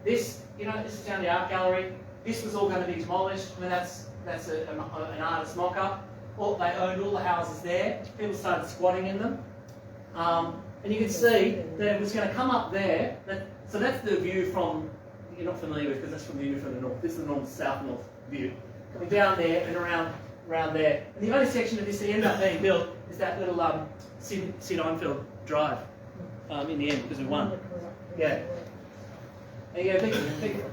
This is down the art gallery. This was all going to be demolished. I mean, that's an artist's mock-up. They owned all the houses there. People started squatting in them. And you can see that it was going to come up there. So that's the view from, you're not familiar with because that's from the view from the north. This is the north-south-north view. coming down there and around there. And the only section of this that ended up being built is that little Sid-Einfield Drive in the end, because we won. Yeah. And yeah,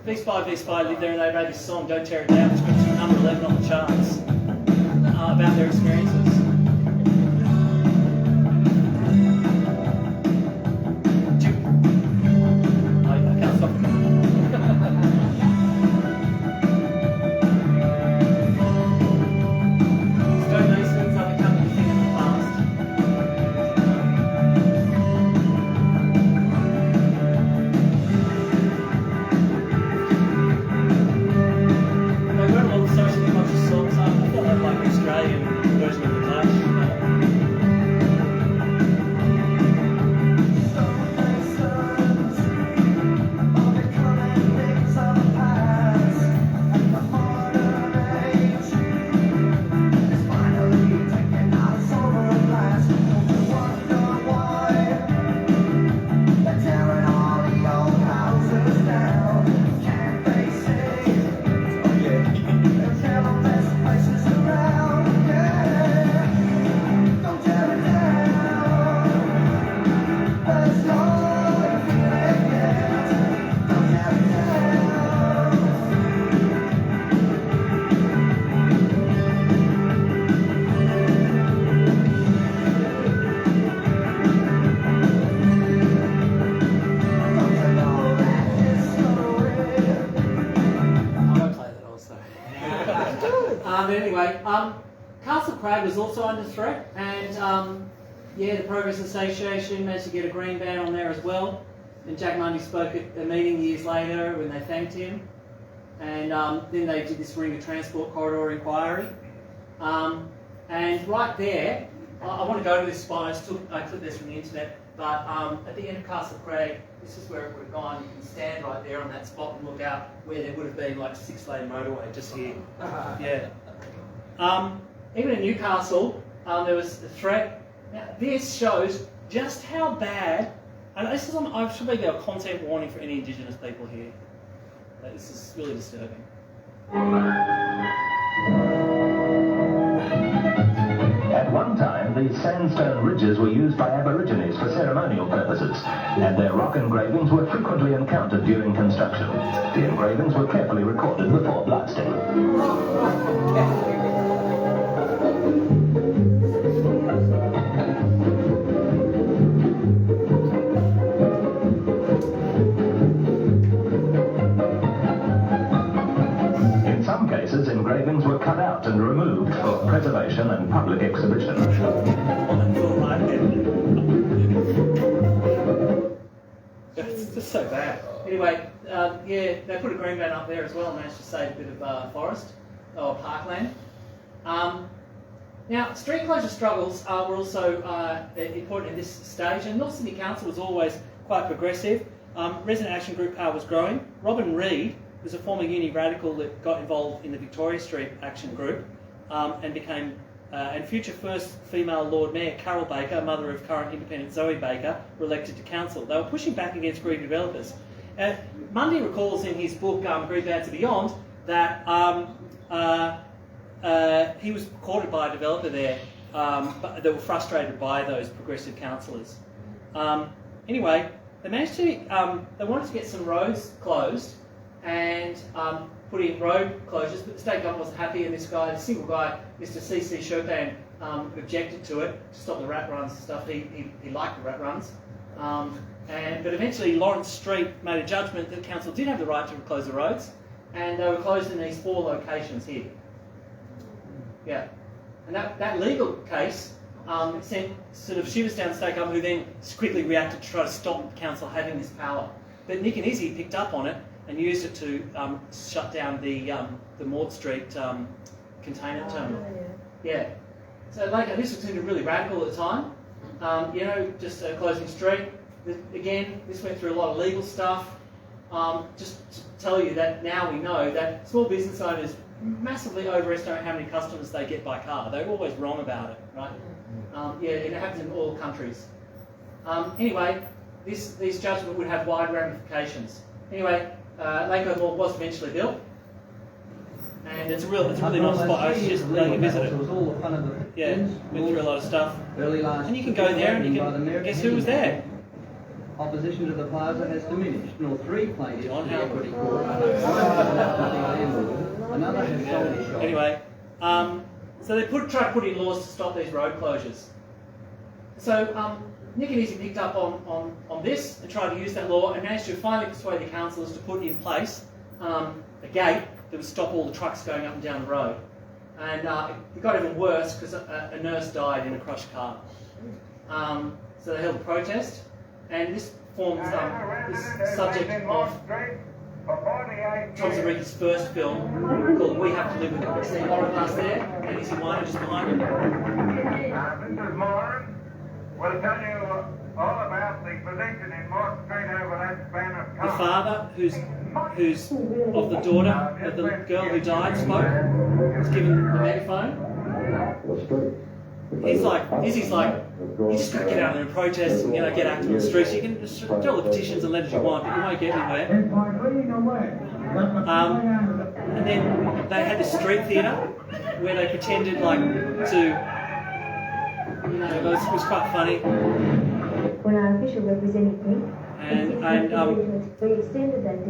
V-Spy lived there and they wrote this song, Don't Tear It Down, which got to number 11 on the charts, about their experiences. I can't stop. Stonemasons are becoming a thing of the past. They wrote a lot of socially conscious songs. I thought they were like the Australian version of the Clash. Anyway, Castlecrag was also under threat, and yeah, the Progress Association managed to get a green ban on there as well. And Jack Mundy spoke at a meeting years later when they thanked him. And then they did this Warringah Transport Corridor inquiry. And right there, I want to go to this spot. I clipped this from the internet, but at the end of Castlecrag, this is where it would have gone. You can stand right there on that spot and look out where there would have been like a 6-lane motorway just here. Yeah. Even in Newcastle, there was a threat. Now, this shows just how bad, and this is I should make a content warning for any Indigenous people here. This is really disturbing. At one time, these sandstone ridges were used by Aborigines for ceremonial purposes, and their rock engravings were frequently encountered during construction. The engravings were carefully recorded before blasting. In some cases, engravings were cut out and removed for preservation and public exhibition. It's just so bad. Anyway, yeah, they put a green ban up there as well and managed to save a bit of forest or parkland. Now, street closure struggles were also important in this stage, and North Sydney Council was always quite progressive. Resident Action Group power was growing. Robin Reid was a former uni radical that got involved in the Victoria Street Action Group and became, and future first female Lord Mayor Carol Baker, mother of current independent Zoe Baker, were elected to council. They were pushing back against greedy developers. Mundy recalls in his book, Greed Bounds and Beyond, that he was courted by a developer there but they were frustrated by those progressive councillors. Anyway, they managed to, they wanted to get some roads closed and put in road closures, but the state government wasn't happy, and this guy, the single guy, Mr. C.C. Chopin, objected to it to stop the rat runs and stuff. He liked the rat runs. But eventually Lawrence Street made a judgment that council did have the right to close the roads, and they were closed in these 4 locations here. Yeah. And that legal case sent sort of shivers down the state government, who then quickly reacted to try to stop council having this power. But Nick and Izzy picked up on it and used it to shut down the Mort Street container terminal. Yeah. So like this seemed really radical at the time. You know, just closing street. Again, this went through a lot of legal stuff. Just to tell you that now we know that small business owners massively overestimate how many customers they get by car. They're always wrong about it, right? Yeah, it happens in all countries. Anyway, these judgments would have wide ramifications. Anyway, Lake Mort was eventually built, And it's a really nice spot. I was just going to visit it. It was all the fun of the Yeah, went through a lot of stuff. early last And you can go there and you can guess who was there. Opposition to the plaza has diminished. Nor three plaintiffs John in the Howard. equity court. Another has sold his shop. Anyway, so they tried to put in laws to stop these road closures. So Nick and Izzy picked up on this and tried to use that law and managed to finally persuade the councillors to put in place a gate that would stop all the trucks going up and down the road. And it got even worse because a nurse died in a crushed car. So they held a protest, and this forms this subject of Tom Zaricki's first film called We Have to Live With It. See Warren past there, and Izzy Weiner just behind him. Mrs. Moran will tell you all about the position in Mort Street over that span of time. The father, who's of the daughter of the girl who died, spoke, was given the megaphone. Izzy's like, you just got to get out there and protest and, get active on the streets. You can just do all the petitions and letters you want, but you won't get anywhere. And then they had the street theatre where they pretended it was quite funny. When our official representative And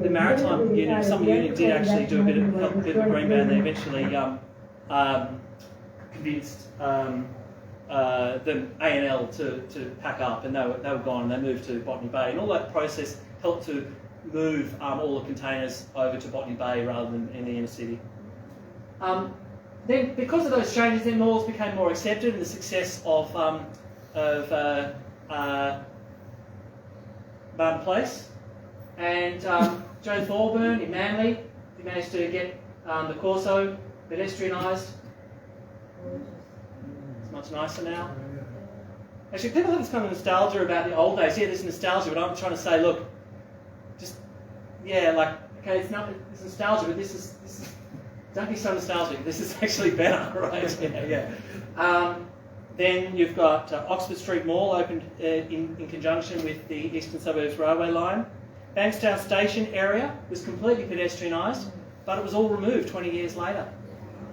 the Maritime Union, some union did actually do a bit of green ban. They eventually convinced the A&L to pack up, and they were gone, and they moved to Botany Bay. And all that process helped to move all the containers over to Botany Bay rather than in the inner city. Then, because of those changes, then malls became more accepted, and the success of Barton Place, and Joan Thorburn in Manly, he managed to get the Corso pedestrianised. It's much nicer now. Actually, people have this kind of nostalgia about the old days. Yeah, there's nostalgia, but I'm trying to say, look, okay, it's nostalgia, but this is don't be so nostalgic. This is actually better, right? Yeah. Then you've got Oxford Street Mall opened in conjunction with the Eastern Suburbs Railway line. Bankstown Station area was completely pedestrianised, but it was all removed 20 years later.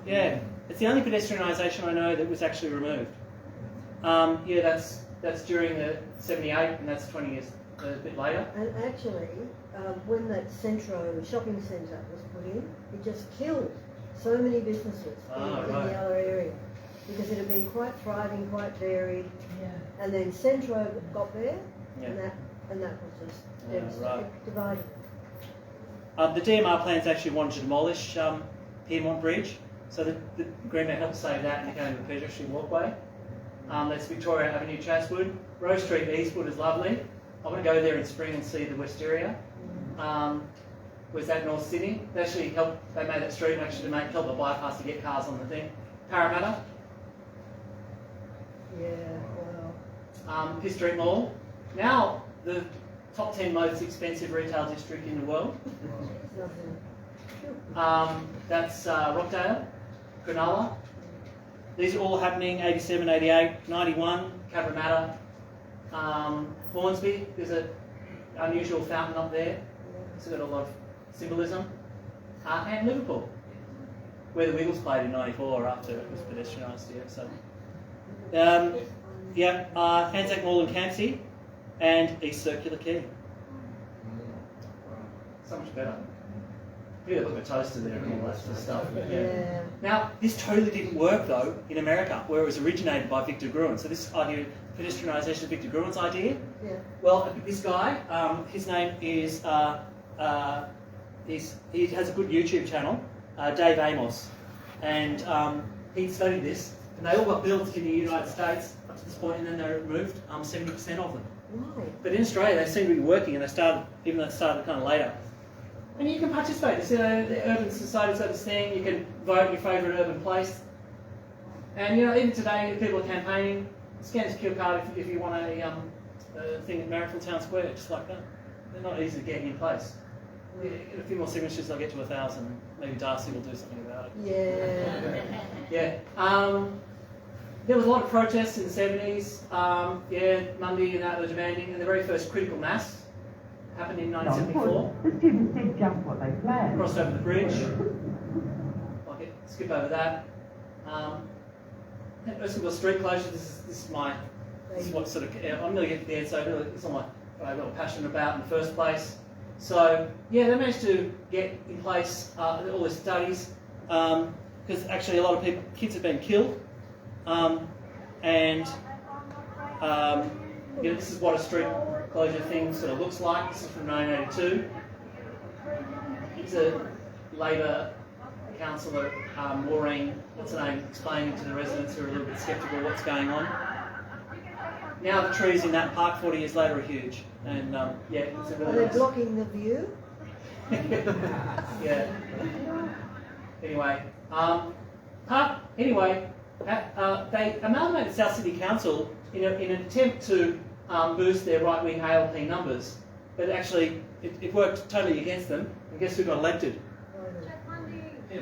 Yeah, it's the only pedestrianisation I know that was actually removed. That's during the 78, and that's 20 years a bit later. And actually, when that Centro shopping centre was put in, it just killed so many businesses in the other area. Because it had been quite thriving, quite varied, and then Centro got there, and that was just divided. The DMR plans actually wanted to demolish Piedmont Bridge, so the Green Man helped save that and became a pedestrian walkway. That's Victoria Avenue, Chatswood. Rose Street, Eastwood is lovely. I want to go there in spring and see the Wisteria. Where's that, North Sydney? They made that street actually to help the bypass to get cars on the thing. Parramatta. Yeah, wow. Pitt Street Mall. Now the top 10 most expensive retail district in the world. That's Rockdale, Cronulla. These are all happening 87, 88, 91, Cabramatta, Hornsby. There's an unusual fountain up there. It's got a lot of symbolism. And Liverpool, where the Wiggles played in '94 after it was pedestrianised. Anzac Mall and Campsie, and East Circular Quay. So much better. Yeah, look at toaster there and all that sort of stuff. Yeah. Now, this totally didn't work though in America, where it was originated by Victor Gruen. So this idea, pedestrianisation, is Victor Gruen's idea. Yeah. Well, this guy, his name is, he has a good YouTube channel, Dave Amos, and he studied this, and they all got built in the United States up to this point, and then they removed 70% of them. Right. But in Australia, they seem to be working, and they started kind of later. And you can participate. It's, the Urban Society's got this thing. You can vote your favourite urban place. And even today, people are campaigning. Scan this QR card if you want a thing at Marrickville Town Square, just like that. They're not easy to get in place. Get a few more signatures, they'll get to 1,000. Maybe Darcy will do something about it. Yeah. There was a lot of protests in the 70s. Mundy and that were demanding. And the very first critical mass happened in 1974. The students did jump what they planned. Crossed over the bridge, like skip over that. Erskineville street closure. This is what sort of I'm really getting there. So really, it's not what I'm really passionate about in the first place. So yeah, they managed to get in place all their studies because actually a lot of kids have been killed, and this is what a street closure thing sort of looks like. This is from 1982. It's a Labor councillor, Warringah, what's her name, explaining to the residents who are a little bit sceptical what's going on. Now the trees in that park 40 years later are huge, and yeah, it's a really Are they nice... blocking the view? Yeah. Anyway, they amalgamated South Sydney Council in an attempt to boost their right-wing ALP numbers, but actually it worked totally against them. And guess who got elected?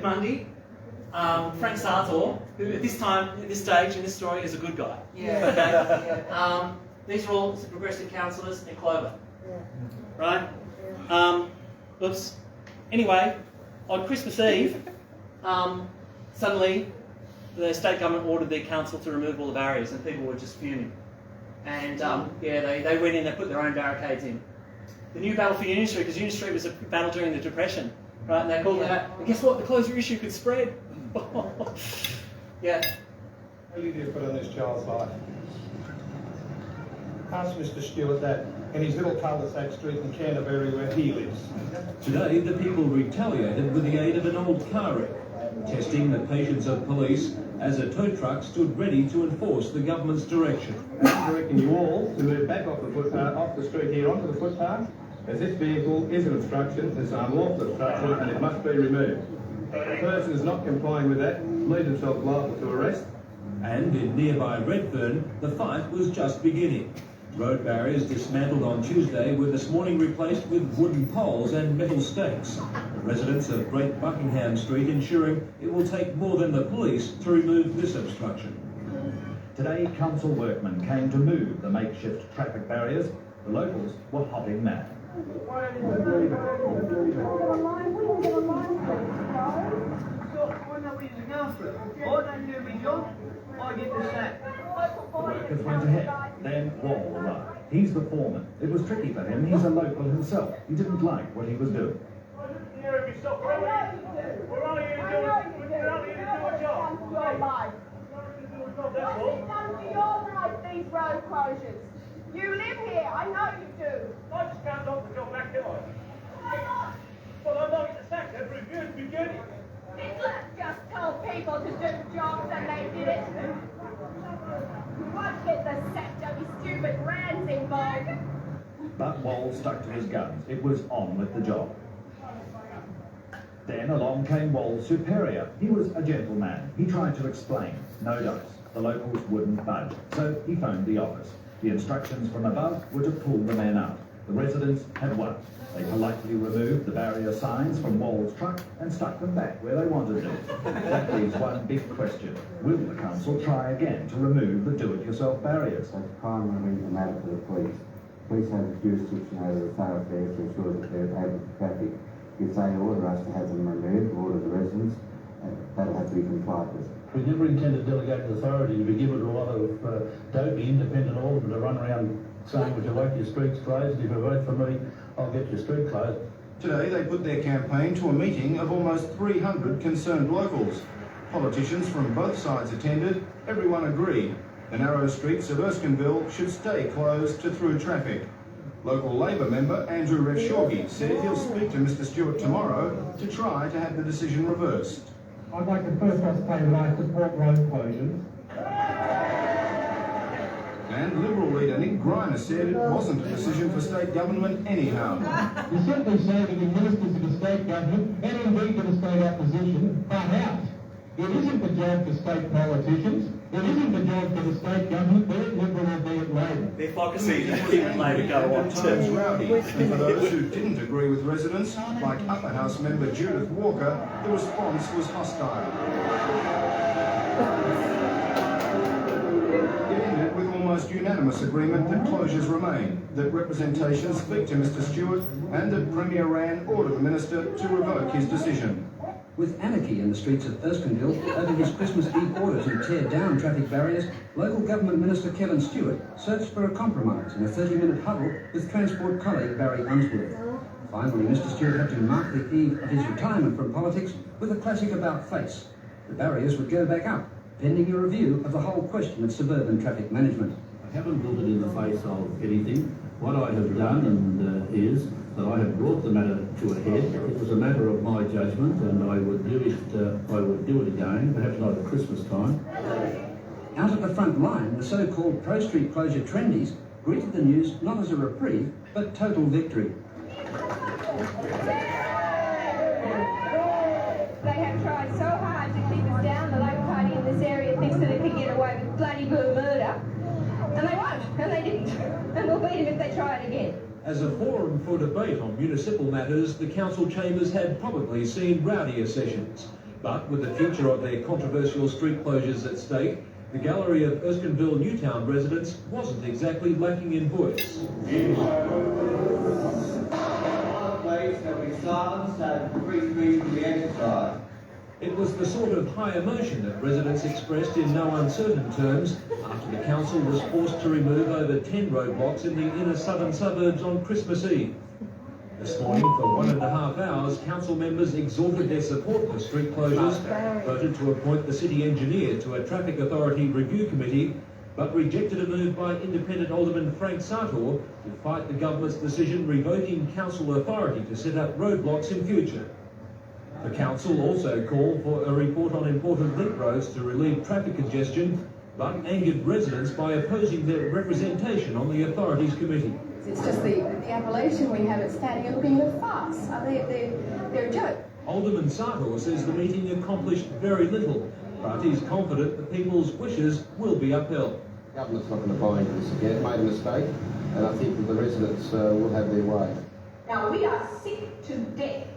Mundy. Frank Sartor, who at this stage in this story is a good guy. Yeah. Okay. Yeah. These are all progressive councillors and Clover. Yeah. Right? Oops. Anyway, on Christmas Eve, suddenly the state government ordered their council to remove all the barriers, and people were just fuming. And they went in, they put their own barricades in. The new battle for Union Street, because Union Street was a battle during the Depression, right? And they called it out. And guess what? The closure issue could spread. Yeah. What did you put on this child's life? Ask Mr. Stewart that in his little cul-de-sac street in Canterbury where he lives. Today, the people retaliated with the aid of an old car wreck, testing the patience of police as a tow truck stood ready to enforce the government's direction. I'm directing you all to move back off the footpath, off the street here onto the footpath, as this vehicle is an obstruction, it's an unlawful obstruction, and it must be removed. If the person is not complying with that, leave themselves liable to arrest. And in nearby Redfern, the fight was just beginning. Road barriers dismantled on Tuesday were this morning replaced with wooden poles and metal stakes. Residents of Great Buckingham Street ensuring it will take more than the police to remove this obstruction. Today, council workmen came to move the makeshift traffic barriers. The locals were hopping mad. Why don't you get a line? We can get a line for it, so I know we're looking after it. I don't do my job, I get the sack. The workers went ahead. Then Wall arrived. He's the foreman. It was tricky for him. He's a local himself. He didn't like what he was doing. Where are you to do a job? Your life. It's under your life, these road closures. You live here, I know you do. I just can't knock the job back, do I? Why not? Well, I'm not in the sack every good beginning. Hitler just told people to do jobs and they did it. You won't get the sack, don't be stupid rands involved. But Wall stuck to his guns. It was on with the job. Then along came Wall's superior. He was a gentleman. He tried to explain. No dice. The locals wouldn't budge. So he phoned the office. The instructions from above were to pull the men out. The residents had won. They politely removed the barrier signs from Wall's truck and stuck them back where they wanted them. That leaves one big question. Will the council try again to remove the do-it-yourself barriers? That's primarily a matter for the police. Police have jurisdiction over the thoroughfares to ensure that they're able to traffic. If they order us to have them removed, order the residents, that'll have to be complied with. We never intended delegated authority to be given to a lot of dopey independent aldermen to run around saying, would you like your streets closed? If you vote for me, I'll get your street closed. Today they put their campaign to a meeting of almost 300 concerned locals. Politicians from both sides attended. Everyone agreed the narrow streets of Erskineville should stay closed to through traffic. Local Labor member Andrew Revshorgi said he'll speak to Mr Stewart tomorrow to try to have the decision reversed. I'd like to first say that I support road closures. And Liberal leader Nick Griner said it wasn't a decision for state government anyhow. You simply say to the ministers of the state government, and indeed to the state opposition, cut out. It isn't the job for state politicians. It isn't the job for the state government, be it Liberal or be it Labor. The hypocrisy that even Labor go on Times to. rowdy, and for those who didn't agree with residents, like Upper House member Judith Walker, the response was hostile. It ended with almost unanimous agreement that closures remain, that representation speak to Mr Stewart, and that Premier Rann order the minister to revoke his decision. With anarchy in the streets of Erskineville over his Christmas Eve order to tear down traffic barriers, local government minister Kevin Stewart searched for a compromise in a 30-minute huddle with Transport colleague Barry Unsworth. Finally, Mr Stewart had to mark the eve of his retirement from politics with a classic about face. The barriers would go back up, pending a review of the whole question of suburban traffic management. I haven't built it in the face of anything. What I have done is that I have brought the matter to a head. It was a matter of my judgment, and I would do it again, perhaps not at Christmas time. Out at the front line, the so-called pro-street closure trendies greeted the news not as a reprieve, but total victory. They have tried so hard to keep us down. The Labor Party in this area thinks that it can get away with bloody murder. And they won't, and they didn't. And we'll beat them if they try it again. As a forum for debate on municipal matters, the council chambers had probably seen rowdier sessions. But with the future of their controversial street closures at stake, the gallery of Erskineville Newtown residents wasn't exactly lacking in voice. It was the sort of high emotion that residents expressed in no uncertain terms after the council was forced to remove over 10 roadblocks in the inner southern suburbs on Christmas Eve. This morning, for 1.5 hours, council members exhorted their support for street closures, voted to appoint the city engineer to a traffic authority review committee, but rejected a move by independent alderman Frank Sartor to fight the government's decision revoking council authority to set up roadblocks in future. The council also called for a report on important link roads to relieve traffic congestion, but angered residents by opposing their representation on the authorities committee. It's just the appellation we have at standing and looking at a farce. They're a joke. Alderman Sartor says the meeting accomplished very little, but he's confident the people's wishes will be upheld. The government's not going to buy into this again. It made a mistake, and I think that the residents will have their way. Now, we are sick to death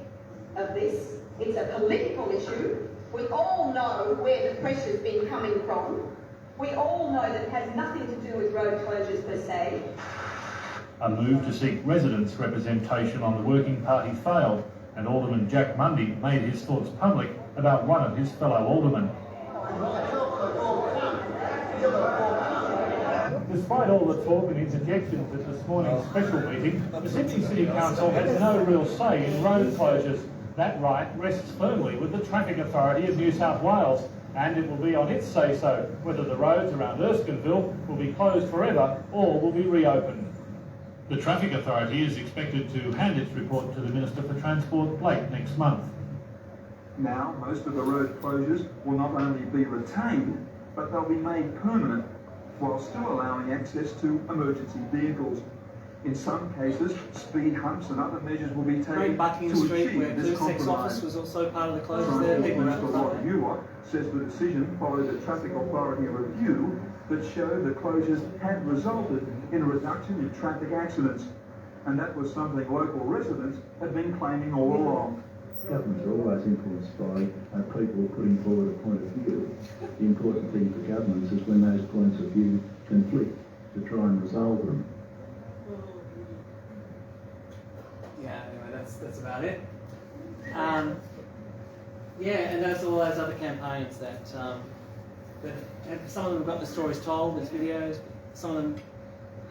of this. It's a political issue. We all know where the pressure's been coming from. We all know that it has nothing to do with road closures per se. A move to seek residents' representation on the working party failed, and Alderman Jack Mundy made his thoughts public about one of his fellow aldermen. Despite all the talk and interjections at this morning's special meeting, the Sydney City Council has no real say in road closures. That right rests firmly with the Traffic Authority of New South Wales, and it will be on its say-so whether the roads around Erskineville will be closed forever or will be reopened. The Traffic Authority is expected to hand its report to the Minister for Transport late next month. Now, most of the road closures will not only be retained, but they'll be made permanent, while still allowing access to emergency vehicles. In some cases, speed humps and other measures will be taken Buckingham to Street, achieve where this Sex compromise. Office was also part of the closures there. Minister Lord Ewart says the decision followed a traffic authority review that showed the closures had resulted in a reduction in traffic accidents, and that was something local residents had been claiming all along. Governments are always influenced by people putting forward a point of view. The important thing for governments is when those points of view conflict, to try and resolve them. Yeah, anyway, that's about it. Yeah, and there's all those other campaigns that some of them have got the stories told, there's videos, but some of them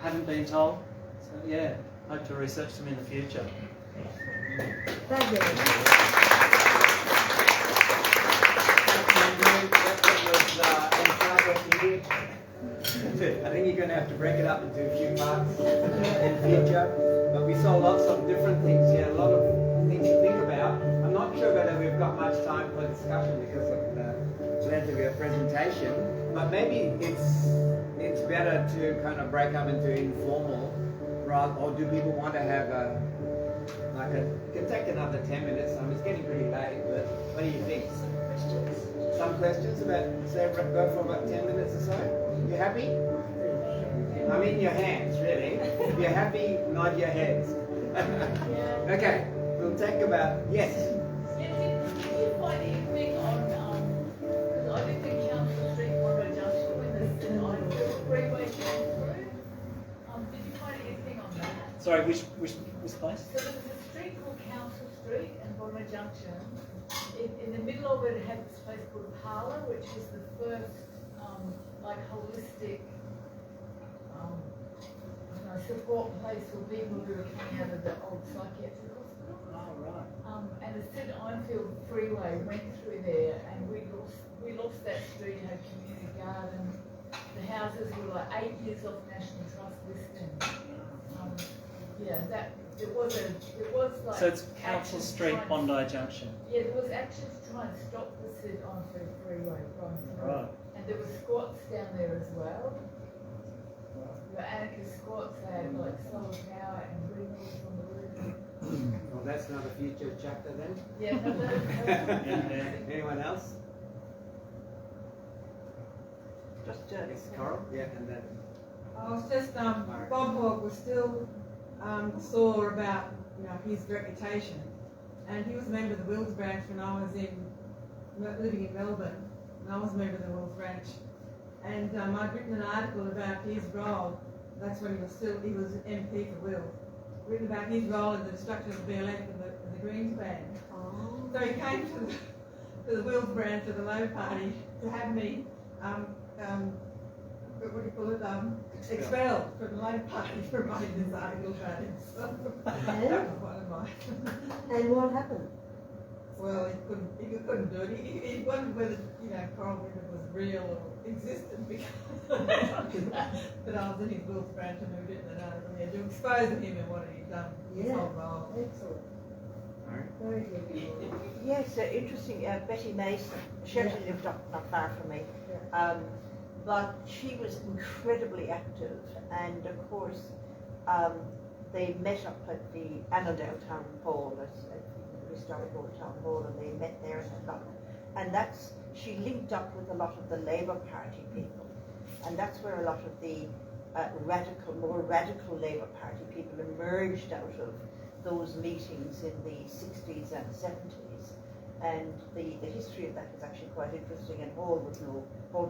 haven't been told. So yeah, hope to research them in the future. Thank you. I think you're going to have to break it up into a few parts in the future. But we saw lots of different things here, a lot of things to think about. I'm not sure whether we've got much time for discussion because of the length of your presentation. But maybe it's better to kind of break up into informal, or do people want to have it can take another 10 minutes. It's getting pretty late, but what do you think? Some questions about, say, go for about 10 minutes or so? You happy? I mean your hands, really. If you're happy, nod your heads. Okay, we'll take about, yes. Did you find anything on, because I live in Council Street, Warringah Junction, when the freeway came through? Did you find anything on that? Sorry, which this place? So there's a street called Council Street and Warringah Junction. In the middle of it had this place called Parlour, which was the first like holistic support place for people who were coming out of the old psychiatric hospital. Oh, right. And the Sydney-Newcastle Freeway went through there, and we lost that street, had community garden. The houses were like 8 years off National Trust listing. It was like. So it's Council Street, Bondi Junction. Yeah, there was action to try and stop the Sydney-Newcastle Freeway going through. Right. And there were squats down there as well. The anarchist squats, they had like solar power and windmills on the roof. Well, that's not a future chapter then. Yeah, no, Anyone else? Just Yes, Carl? Yeah, and then. I was just, Bob Hawke was still sore about, his reputation. And he was a member of the Wills branch when I was living in Melbourne. And I was a member of the Wills branch. And I'd written an article about his role. That's when he was MP for Wills. Written about his role in the destruction of the BLF and the Greens band. Oh. So he came to the Wills branch of the Labor Party to have me, expelled from the Labor Party for writing this article about him. So that was one of mine. And what happened? Well, he couldn't do it. He wondered whether, Coral River was real or existed because that I was in his Wills branch and we'd written an article there to expose him and what he'd done. His whole role. Excellent. Very good. Yes, interesting. Betty Mason. She actually lived up not far from me. But she was incredibly active, and of course, they met up at the Annandale Town Hall, at the historical Town Hall, and they met there and she linked up with a lot of the Labour Party people, and that's where a lot of the more radical Labour Party people emerged out of those meetings in the 60s and 70s. And the history of that is actually quite interesting, and Paul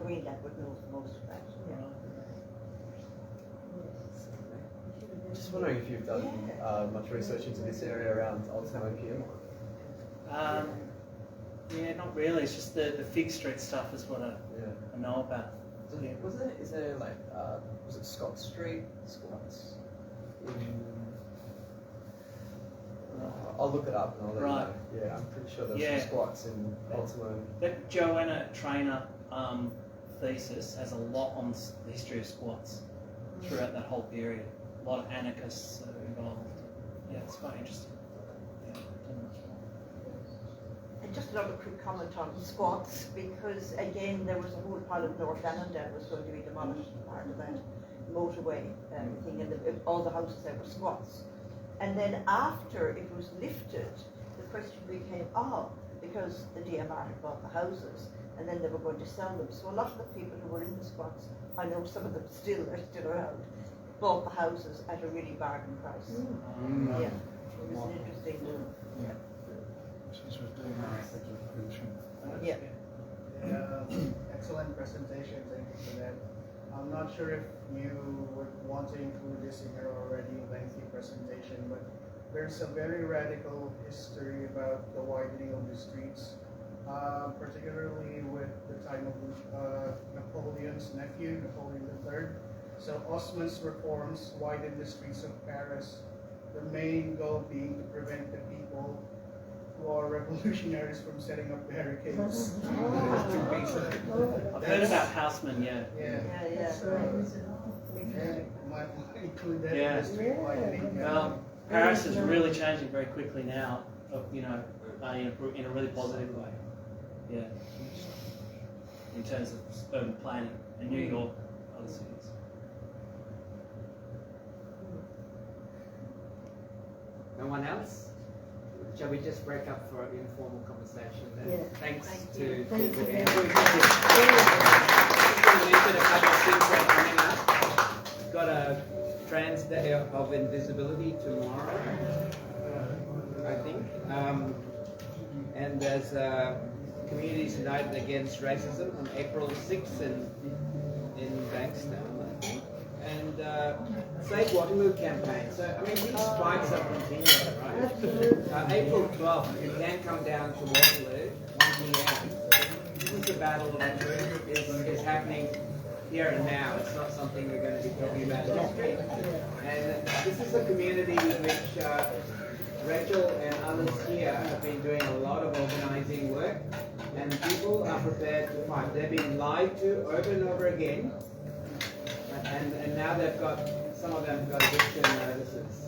Greenland would know most of that. Just wondering if you've done much research into this area around Ultimo PM? Yeah, not really. It's just the Fig Street stuff is what I know about. Is there like, was it Scott Street? Squats? I'll look it up and I'll let you know. Yeah, I'm pretty sure there's some squats in Ultimo. That Joanna Trainer thesis has a lot on the history of squats throughout that whole period. A lot of anarchists involved. Yeah, it's quite interesting. And just another quick comment on squats, because again there was a whole pile of North Annandale was going to be demolished as part of that motorway thing, and all the houses there were squats. And then after it was lifted, the question became, because the DMR had bought the houses, and then they were going to sell them. So a lot of the people who were in the squats, I know some of them are still around, bought the houses at a really bargain price. Yeah, it was an interesting move. Yeah. Excellent presentation, thank you for that. I'm not sure if you would want to include this in your already lengthy presentation, but there's a very radical history about the widening of the streets, particularly with the time of Napoleon's nephew, Napoleon III. So Osman's reforms widened the streets of Paris, the main goal being to prevent the people who are revolutionaries from setting up barricades. I've heard about Houseman, Yeah. Might include that in the street widening. Paris is really changing very quickly now, in a really positive way. Yeah. In terms of urban planning, and New York, other cities. No one else? Shall we just break up for an informal conversation then? Yeah. Thanks Thank to you. Thank you. Thank We've got a Trans Day of Invisibility tomorrow, I think. And there's Communities United Against Racism on April 6th in Bankstown, I think. And Save Waterloo campaign. So, I mean, these strikes are continuing, right? April 12th, you can come down to Waterloo, 1 p.m. This is the battle that is happening here and now. It's not something we're going to be talking about in history. And this is a community which Rachel and others here have been doing a lot of organising work, and people are prepared to fight. They've been lied to over and over again, and now they've got, some of them have got eviction notices.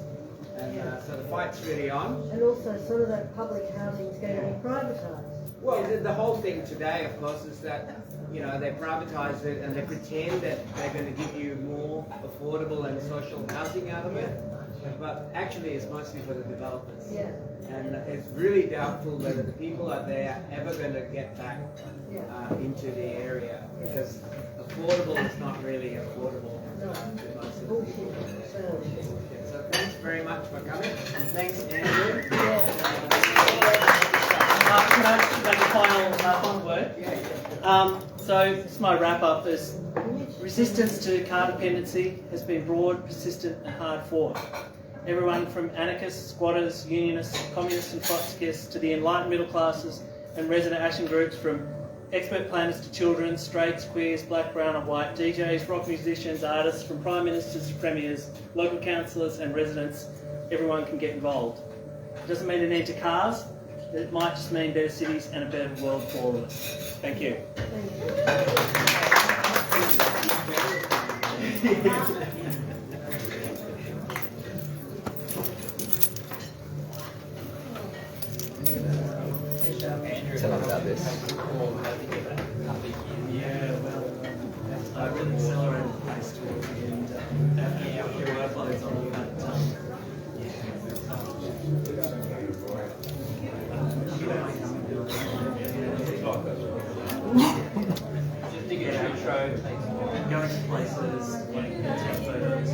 And so the fight's really on. And also some of that public housing is going to be privatised. Well, the whole thing today, of course, is that, you know, they privatise it and they pretend that they're going to give you more affordable and social housing out of it. But actually it's mostly for the developers. Yeah. And it's really doubtful whether the people out there are ever going to get back into the area, because affordable is not really affordable to most of the people. So thanks very much for coming, and thanks Andrew. Can I just make a final word? So this is my wrap up. Is resistance to car dependency has been broad, persistent and hard fought. Everyone from anarchists, squatters, unionists, communists and Trotskyists to the enlightened middle classes and resident action groups, from expert planners to children, straights, queers, black, brown and white, DJs, rock musicians, artists, from prime ministers to premiers, local councillors and residents, everyone can get involved. It doesn't mean an end to cars, it might just mean better cities and a better world for all of us. Thank you. Tell us about this. Yeah, well, I really accelerated the pace towards the end. After your workloads on that. Just to get intro, going to places, like take photos,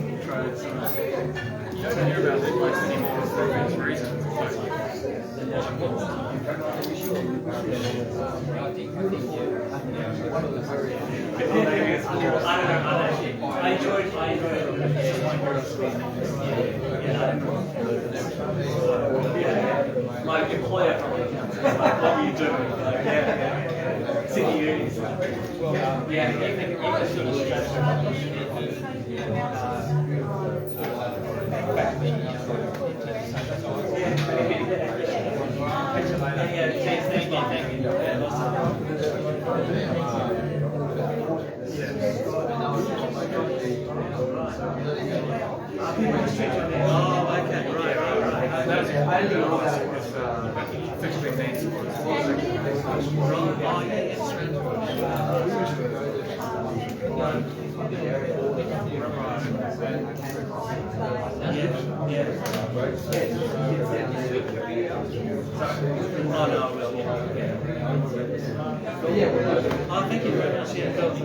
intro, you don't hear about this place anymore for various reasons. I enjoyed it. My employer probably counts. Like, what were you doing? Sydney Unis. Even sort of thank you very much. Yeah, that was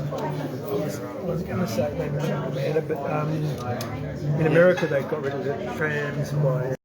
I was going to say maybe something about it, but in America they got rid of the trams by